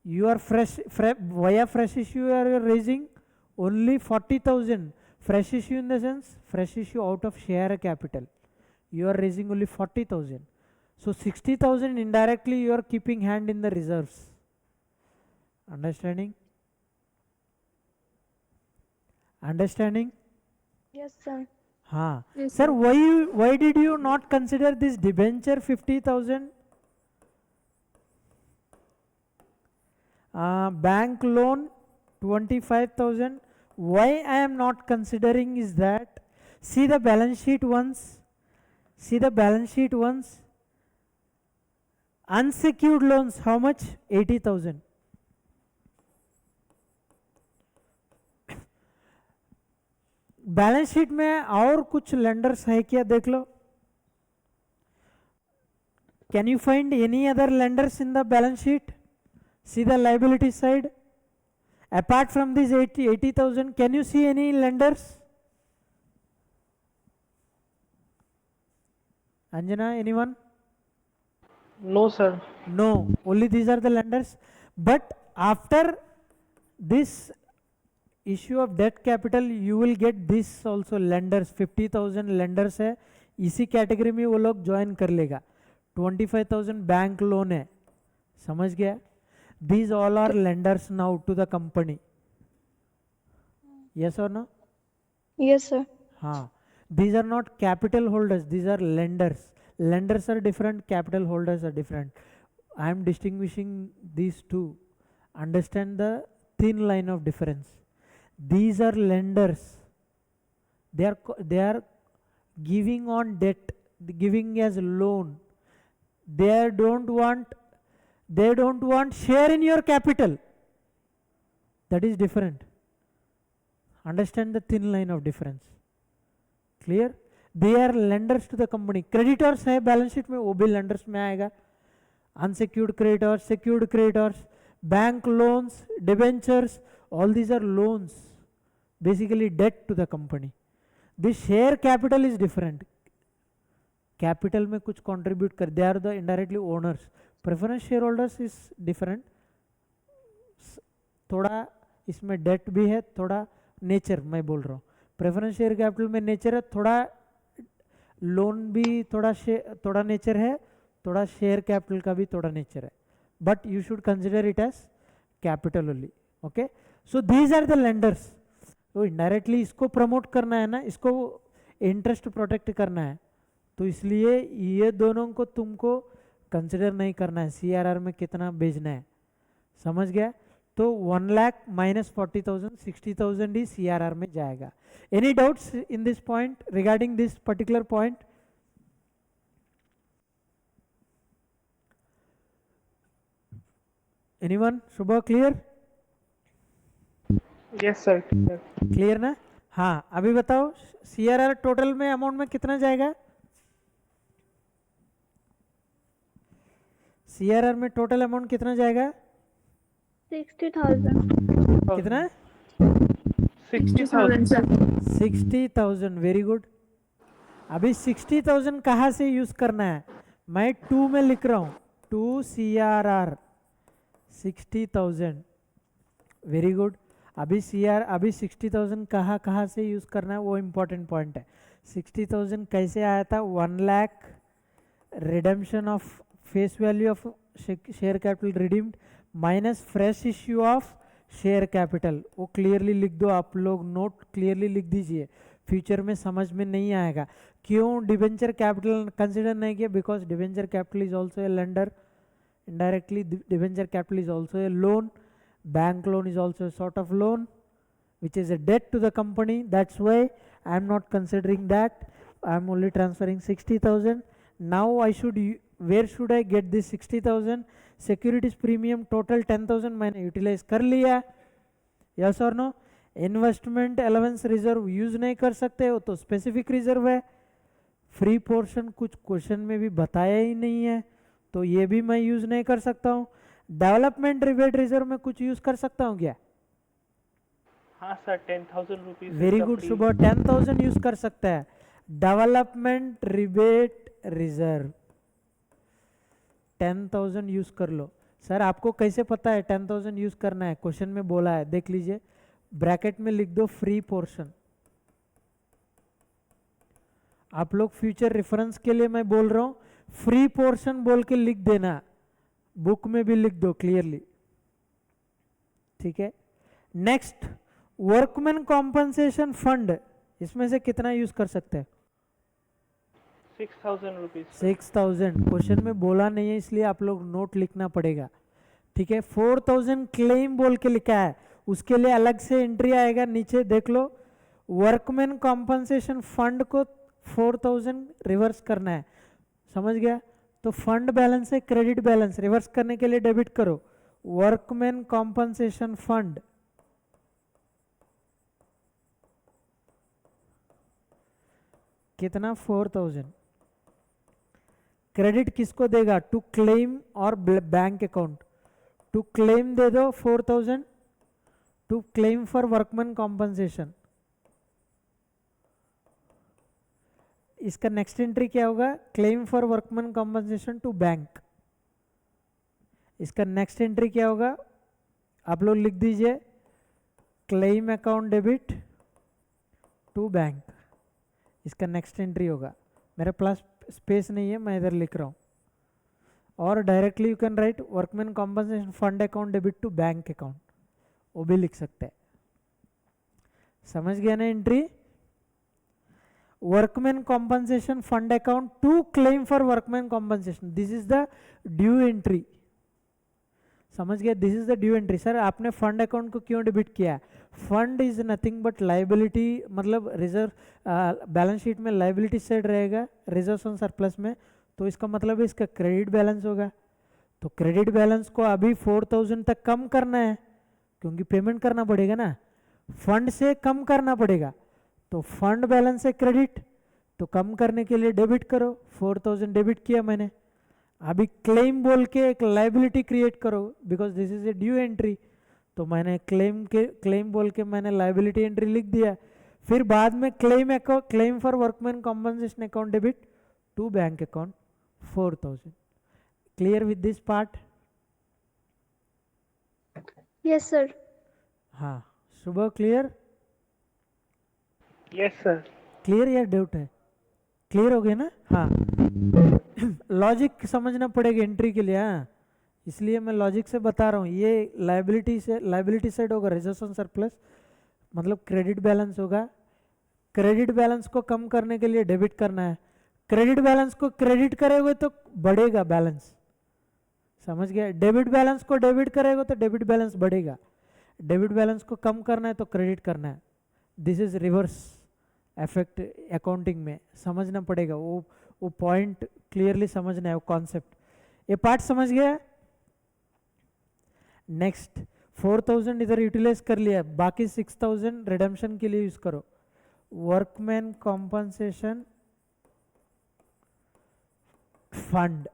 You are via fresh issue you are raising only 40,000. Fresh issue in the sense, fresh issue out of share capital. You are raising only 40,000. So 60,000 indirectly you are keeping hand in the reserves. Understanding? Understanding? Yes, sir. हाँ. Yes, Sir, why did you not consider this debenture 50,000? Bank loan 25,000. Why I am not considering is that, see the balance sheet once. See the balance sheet once. Unsecured loans, how much? 80,000. Balance sheet में और कुछ lenders है क्या, देख लो. Can you find any other lenders in the balance sheet? See the liability side. Apart from this 80,000, can you see any lenders? Anjana, anyone? No sir. No, only these are the lenders. But after this issue of debt capital, you will get this also lenders. 50,000 lenders है, इसी category में वो लोग join कर लेगा. 25,000 bank loan है, समझ गया? These all are lenders now to the company. Yes or no? Yes, sir. हाँ. These are not capital holders, these are lenders. Lenders are different, capital holders are different. I am distinguishing these two. Understand the thin line of difference. These are lenders. They are giving on debt, giving as loan. They don't want share in your capital. That is different. Understand the thin line of difference. Clear? They are lenders to the company. Creditors है balance sheet में, वो भी lenders में आएगा. Unsecured creditors, secured creditors, bank loans, debentures, all these are loans. Basically debt to the company. This share capital is different. Capital में कुछ contribute कर, they are the indirectly owners. Preference shareholders is different. थोड़ा इसमें date भी है, थोड़ा nature मैं बोल रहा हूँ. प्रेफरेंस शेयर कैपिटल में नेचर है, थोड़ा लोन भी थोड़ा नेचर है, थोड़ा शेयर कैपिटल का भी थोड़ा नेचर है. But you should consider it as capital only. Okay, so these are the lenders. तो इनडायरेक्टली इसको प्रमोट करना है ना, इसको इंटरेस्ट प्रोटेक्ट करना है, तो इसलिए ये दोनों को तुमको कंसिडर नहीं करना है. CRR में कितना भेजना है, समझ गया? तो 1 lakh minus 40,000, 60,000 ही CRR में जाएगा. Any doubts in this point regarding this particular point? Anyone? Shubh, clear? Yes sir. Clear ना? हाँ अभी बताओ CRR टोटल में अमाउंट में कितना जाएगा? CRR में टोटल अमाउंट कितना जाएगा? 60,000. कितना? 60,000. 60,000 sir. 60,000. Very good. अभी 60,000 कहाँ से यूज करना है? मैं 2 में लिख रहा हूँ 2 CRR 60,000. Very good. अभी अभी 60,000 कहाँ से यूज करना है वो इम्पोर्टेंट पॉइंट है. 60,000 कैसे आया था? 1 lakh redemption of face value of share capital redeemed minus fresh issue of share capital. वो क्लियरली लिख दो आप लोग, नोट क्लियरली लिख दीजिए, फ्यूचर में समझ में नहीं आएगा. क्यों डिबेंचर कैपिटल कंसिडर नहीं किया? Because debenture capital is also a lender. indirectly debenture capital is also a loan. Bank loan is also a sort of loan which is a debt to the company. That's why I am not considering that. I am only transferring 60,000. Now where should I get this 60,000? Securities premium total 10,000 मैंने utilize कर लिया. Yes or no? Investment allowance reserve use नहीं कर सकते हो तो specific reserve है. Free portion कुछ क्वेश्चन में भी बताया ही नहीं है तो ये भी मैं यूज नहीं कर सकता हूँ. डेवलपमेंट रिबेट रिजर्व में कुछ यूज कर सकता हूँ क्या? हाँ सर, 10,000 रुपीज. वेरी गुड सुबह. 10,000 यूज कर सकता है. डेवलपमेंट रिबेट रिजर्व 10,000 यूज कर लो. सर आपको कैसे पता है 10,000 यूज करना है? क्वेश्चन में बोला है, देख लीजिए. ब्रैकेट में लिख दो फ्री पोर्शन. आप लोग फ्यूचर रेफरेंस के लिए मैं बोल रहा हूं, फ्री पोर्शन बोल के लिख देना, बुक में भी लिख दो क्लियरली. ठीक है. नेक्स्ट वर्कमैन कॉम्पनसेशन फंड, इसमें से कितना यूज कर सकते हैं? 6,000 रुपीज. 6,000 क्वेश्चन में बोला नहीं है इसलिए आप लोग नोट लिखना पड़ेगा. ठीक है. 4,000 क्लेम बोल के लिखा है, उसके लिए अलग से एंट्री आएगा. नीचे देख लो, वर्कमैन कॉम्पनसेशन फंड को 4,000 रिवर्स करना है. समझ गया? तो फंड बैलेंस है क्रेडिट बैलेंस, रिवर्स करने के लिए डेबिट करो. वर्कमैन कॉम्पनसेशन फंड कितना? 4,000. क्रेडिट किसको देगा? टू क्लेम और बैंक अकाउंट. टू क्लेम दे दो 4,000 to claim for workman compensation. इसका नेक्स्ट एंट्री क्या होगा? Claim for workman compensation to bank. इसका नेक्स्ट एंट्री क्या होगा? आप लोग लिख दीजिए claim account debit to bank. इसका नेक्स्ट एंट्री होगा. मेरे पास स्पेस नहीं है, मैं इधर लिख रहा हूँ. और directly you can write workman compensation fund account debit to bank account, वो भी लिख सकते हैं. समझ गया ना entry? Workman compensation fund account to claim for workman compensation, this is the due entry. समझ गया? This is the due entry. Sir आपने फंड अकाउंट को क्यों डेबिट किया? Fund is nothing but liability, मतलब रिजर्व. बैलेंस शीट में liability side रहेगा, reserve on surplus में, तो इसका मतलब है इसका क्रेडिट बैलेंस होगा. तो क्रेडिट बैलेंस को अभी 4,000 तक कम करना है क्योंकि पेमेंट करना पड़ेगा ना, फंड से कम करना पड़ेगा. तो फंड बैलेंस से क्रेडिट, तो कम करने के लिए डेबिट करो. 4,000 डेबिट किया मैंने. अभी क्लेम बोल के एक लाइबिलिटी क्रिएट करो because this is A due entry. तो मैंने क्लेम बोल के मैंने लाइबिलिटी एंट्री लिख दिया. फिर बाद में claim for workman compensation account debit to bank account 4,000. Clear with this part? Yes, sir. हाँ सुबह क्लियर? Yes sir. क्लियर या डाउट है? क्लियर हो गया ना? हाँ. लॉजिक समझना पड़ेगा एंट्री के लिए. हाँ इसलिए मैं लॉजिक से बता रहा हूँ. ये लाइबिलिटी साइड होगा रिजर्व ऑन सरप्लस, मतलब क्रेडिट बैलेंस होगा. क्रेडिट बैलेंस को कम करने के लिए डेबिट करना है. क्रेडिट बैलेंस को क्रेडिट करेंगे तो बढ़ेगा बैलेंस. समझ गया? डेबिट बैलेंस को डेबिट करेगा तो डेबिट बैलेंस बढ़ेगा. डेबिट बैलेंस को कम करना है तो क्रेडिट करना है. This is reverse effect accounting में, समझना पड़ेगा. वो पॉइंट क्लियरली समझना है, वो कॉन्सेप्ट. ये पार्ट समझ गया? नेक्स्ट 4,000 इधर यूटिलाइज कर लिया, बाकी 6,000 रिडेम्पशन के लिए यूज करो. वर्कमैन कॉम्पनसेशन फंड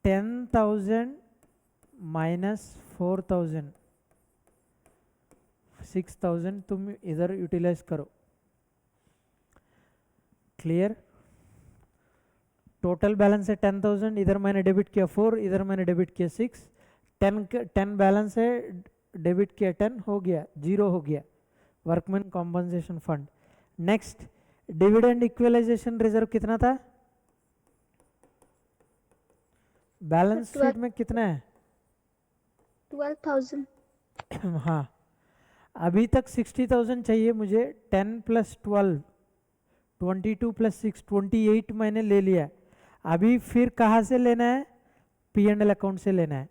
10,000 माइनस 4,000 6,000 तुम इधर यूटिलाइज करो. क्लियर. टोटल बैलेंस है 10,000, इधर मैंने डेबिट किया 4, इधर मैंने डेबिट किया 6. 10 बैलेंस है, डेबिट किया 10, हो गया 0 हो गया workman compensation fund. Next dividend equalisation reserve कितना था? बैलेंस शीट में कितना है? 12,000. हाँ, अभी तक 60,000 चाहिए मुझे. 10 प्लस 12 22 प्लस 6 28 मैंने ले लिया. अभी फिर कहाँ से लेना है? पी एंड एल अकाउंट से लेना है.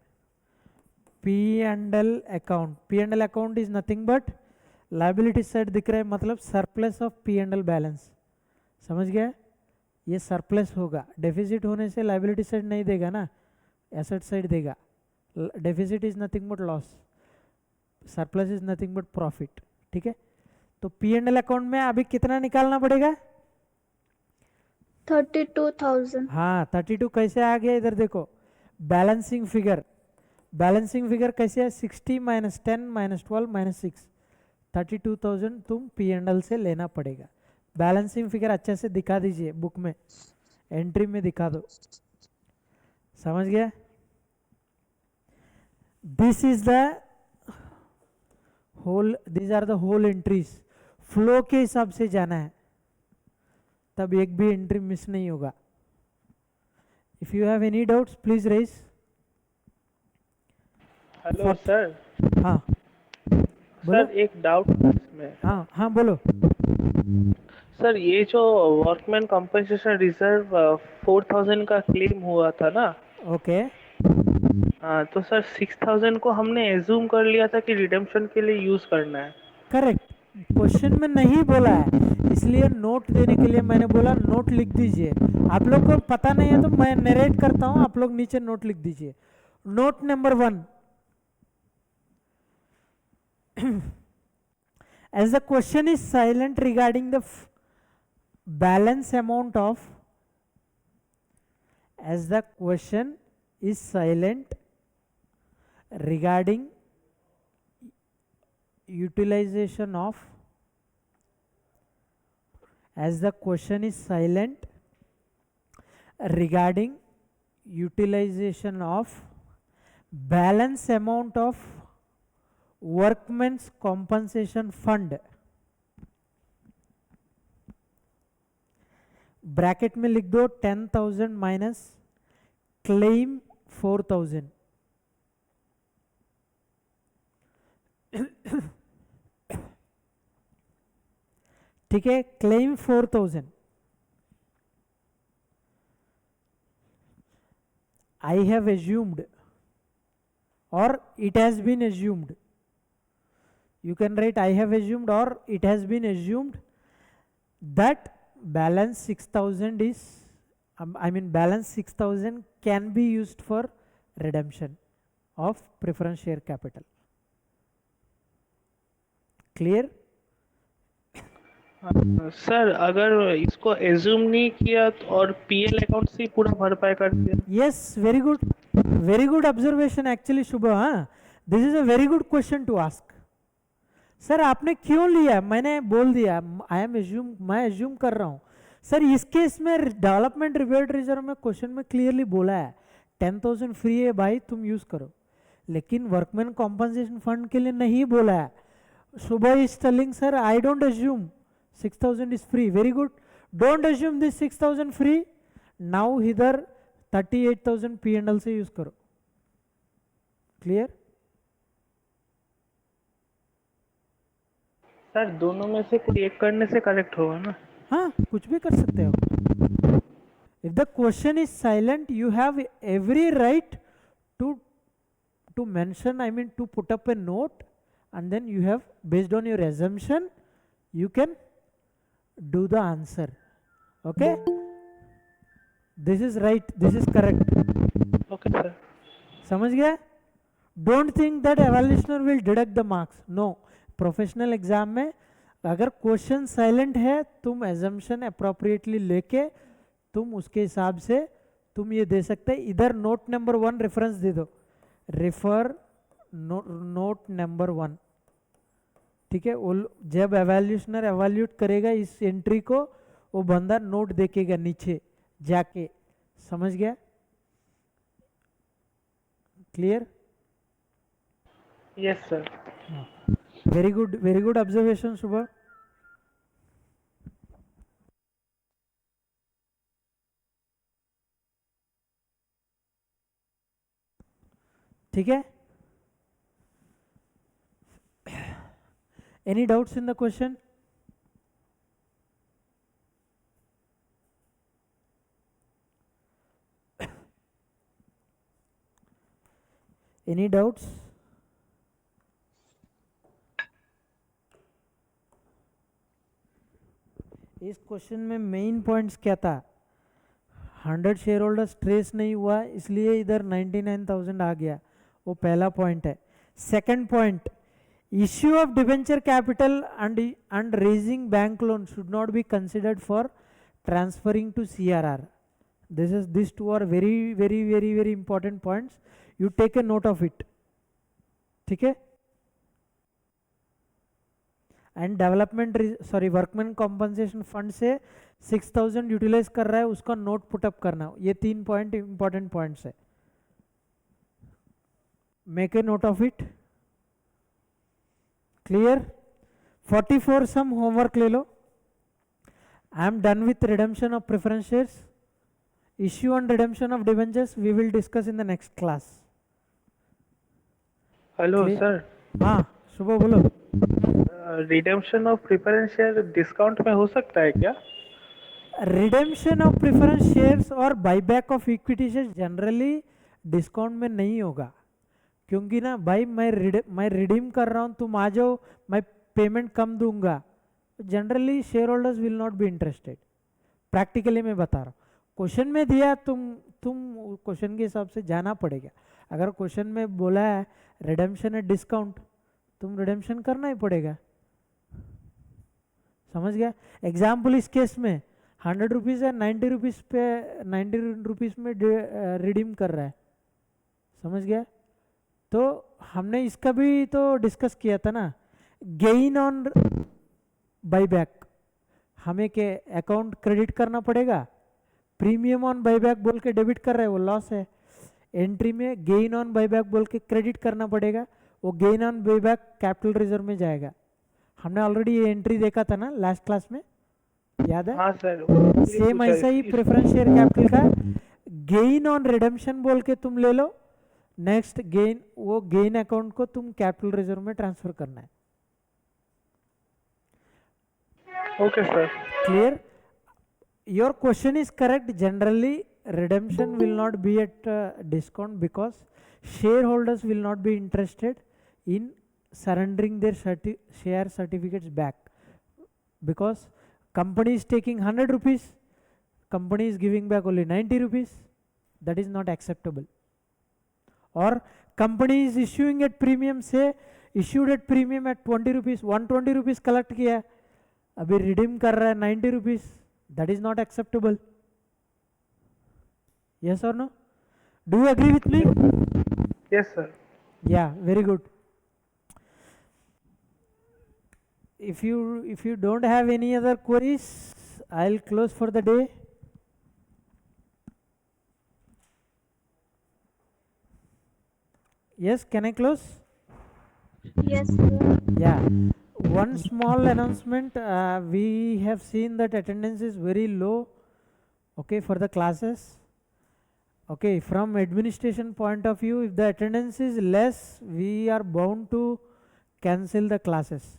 P and L account, P and L account is nothing but liability side दिख रहा है, मतलब surplus of P and L balance. समझ गया? ये सरप्लस होगा. डेफिसिट होने से लाइबिलिटी साइड नहीं देगा ना, एसेट साइड देगा. Deficit is nothing but loss, surplus is nothing but profit. ठीक है, तो पी एंड एल अकाउंट में अभी कितना निकालना पड़ेगा? 32,000. हाँ, 32 कैसे आ गया इधर देखो. बैलेंसिंग फिगर, बैलेंसिंग फिगर कैसे है? 60 माइनस 10 माइनस 12 माइनस 6, 32,000 तुम पी एंड एल से लेना पड़ेगा. बैलेंसिंग फिगर अच्छे से दिखा दीजिए, बुक में एंट्री में दिखा दो. समझ गया? This is the whole, these are the whole entries. Flow के हिसाब से जाना है, तब एक भी एंट्री मिस नहीं होगा. If you have any doubts please raise. Hello sir. हाँ बोलो. सर एक डाउट था इसमें. हाँ हाँ बोलो. सर ये जो वर्कमैन कॉम्पनसेशन रिजर्व 4,000 का क्लेम हुआ था ना, ओके. हाँ, तो सर 6,000 को हमने एज्यूम कर लिया था कि रिडेम्पशन के लिए यूज करना है. करेक्ट. क्वेश्चन में नहीं बोला है, इसलिए नोट देने के लिए मैंने बोला नोट लिख दीजिए. आप लोग को पता नहीं है तो मैं नरेट करता हूँ, आप लोग नीचे नोट लिख दीजिए. Note number 1, as the question is silent regarding the balance amount of, as the question is silent regarding utilization of, as the question is silent regarding utilization of balance amount of workmen's compensation fund, bracket में लिख दो 10,000 minus claim 4,000. ठीक है, claim 4,000. I have assumed or it has been assumed. You can write I have assumed or it has been assumed that balance 6,000 is, balance 6,000 can be used for redemption of preference share capital. Clear? Sir अगर इसको assume नहीं किया तो और PL account से ही पूरा भरपाई कर दिया. Yes, very good observation actually शुभ. हाँ, this is a very good question to ask. Sir आपने क्यों लिया? मैंने बोल दिया मैं एज्यूम कर रहा हूँ. सर इस केस में डेवलपमेंट रिबेट रिजर्व में क्वेश्चन में क्लियरली बोला है 10,000 फ्री है भाई, तुम यूज करो. लेकिन वर्कमैन कॉम्पनसेशन फंड के लिए नहीं बोला है. सुबह is telling sir I don't assume 6,000 is free. Very good. Don't assume this 6,000 free. Now इधर 38,000 P&L से यूज करो. Clear? सर दोनों में से कोई एक करने से करेक्ट होगा ना? हाँ, कुछ भी कर सकते हो. If the question is silent, you have every right to mention, to put up a note, and then you have, based on your assumption, you can do the answer. Okay? This is right, this is correct. Okay sir. समझ गया? Don't think that evaluationer will deduct the marks. No. Professional exam में अगर question silent है तुम assumption appropriately लेके तुम उसके हिसाब से तुम ये दे सकते हैं। इधर नोट नंबर 1 रेफरेंस दे दो, रेफर नोट नंबर 1, ठीक है। वो जब एवेल्यूशनर एवेल्यूट करेगा इस एंट्री को, वो बंदा नोट देखेगा नीचे जाके, समझ गया? Clear? Yes sir. Very good observation सुबह। ठीक है, any doubts in the question? Any doubts? इस क्वेश्चन में मेन पॉइंट्स क्या था? 100 शेयर होल्डर्स ट्रेस नहीं हुआ इसलिए इधर 99,000 आ गया, वो पहला पॉइंट है। Second point, issue of debenture capital and raising bank loan should not be considered for transferring to CRR. These two are very important points. You take a note of it. ठीक है? And development workman compensation fund से 6,000 utilise कर रहा है, उसका note put up करना। ये 3 point important points है, make a note of it. Clear? 44 some homework ले लो। I am done with redemption of preference shares, issue and redemption of debentures we will discuss in the next class. Hello sir. हाँ सुबह बोलो। Redemption of preference share discount में हो सकता है क्या? रिडेम्पशन ऑफ प्रेफरेंस शेयर्स और buyback of equity shares generally discount में नहीं होगा, क्योंकि ना भाई मैं रिडीम कर रहा हूँ, तुम आ जाओ, मैं पेमेंट कम दूंगा, generally share holders will not be interested. Practically मैं बता रहा हूँ, क्वेश्चन में दिया तुम क्वेश्चन के हिसाब से जाना पड़ेगा। अगर क्वेश्चन में बोला है रिडेम्पशन है डिस्काउंट, तुम रिडेम्पशन करना ही पड़ेगा, समझ गया? एग्जाम्पल इस केस में 100 रुपीज़ है, 90 रुपीज़ पे 90 रुपीज़ में रिडीम कर रहा है, समझ गया? तो हमने इसका भी तो डिस्कस किया था ना, गेइन ऑन बाईबैक हमें के अकाउंट क्रेडिट करना पड़ेगा, प्रीमियम ऑन बाईबैक बोल के डेबिट कर रहा है वो लॉस है, एंट्री में गेइन ऑन बाईबैक बोल के क्रेडिट करना पड़ेगा, वो gain on buyback capital reserve में जाएगा। हमने ऑलरेडी ये एंट्री देखा था ना लास्ट क्लास में, याद है? हाँ सर। सेम ऐसा ही प्रेफरेंस शेयर कैपिटल का गेन ऑन रिडेम्पशन बोल के तुम ले लो, नेक्स्ट गेन, वो गेन अकाउंट को तुम कैपिटल रिजर्व में ट्रांसफर करना है। Okay sir. Clear? Your question is correct. Generally redemption will not be at discount because shareholders will not be interested in surrendering their share certificates back, because company is taking 100 rupees, company is giving back only 90 rupees, that is not acceptable। or company is issuing at premium, say issued at premium at 20 rupees, 120 rupees collect किया, अभी redeem कर रहा है 90 rupees, that is not acceptable। Yes or no? Do you agree with me? Yes sir। Yeah, very good। If you don't have any other queries, I'll close for the day। Yes, can I close? Yes, sir. Yeah, one small announcement, we have seen that attendance is very low, okay, for the classes। Okay, from administration point of view, if the attendance is less, we are bound to cancel the classes,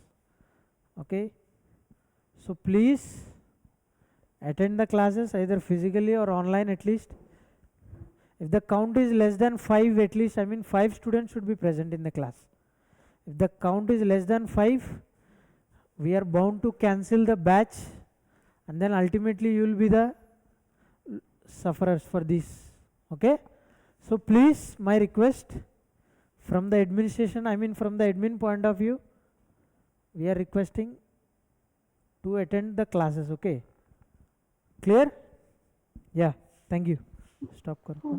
okay? So please attend the classes either physically or online at least। If the count is less than 5 at least, I mean 5 students should be present in the class। If the count is less than 5, we are bound to cancel the batch, and then ultimately you will be the sufferers for this, okay? So please, my request from the administration, I mean from the admin point of view, we are requesting to attend the classes. Okay, clear? Yeah, thank you. Stop करो.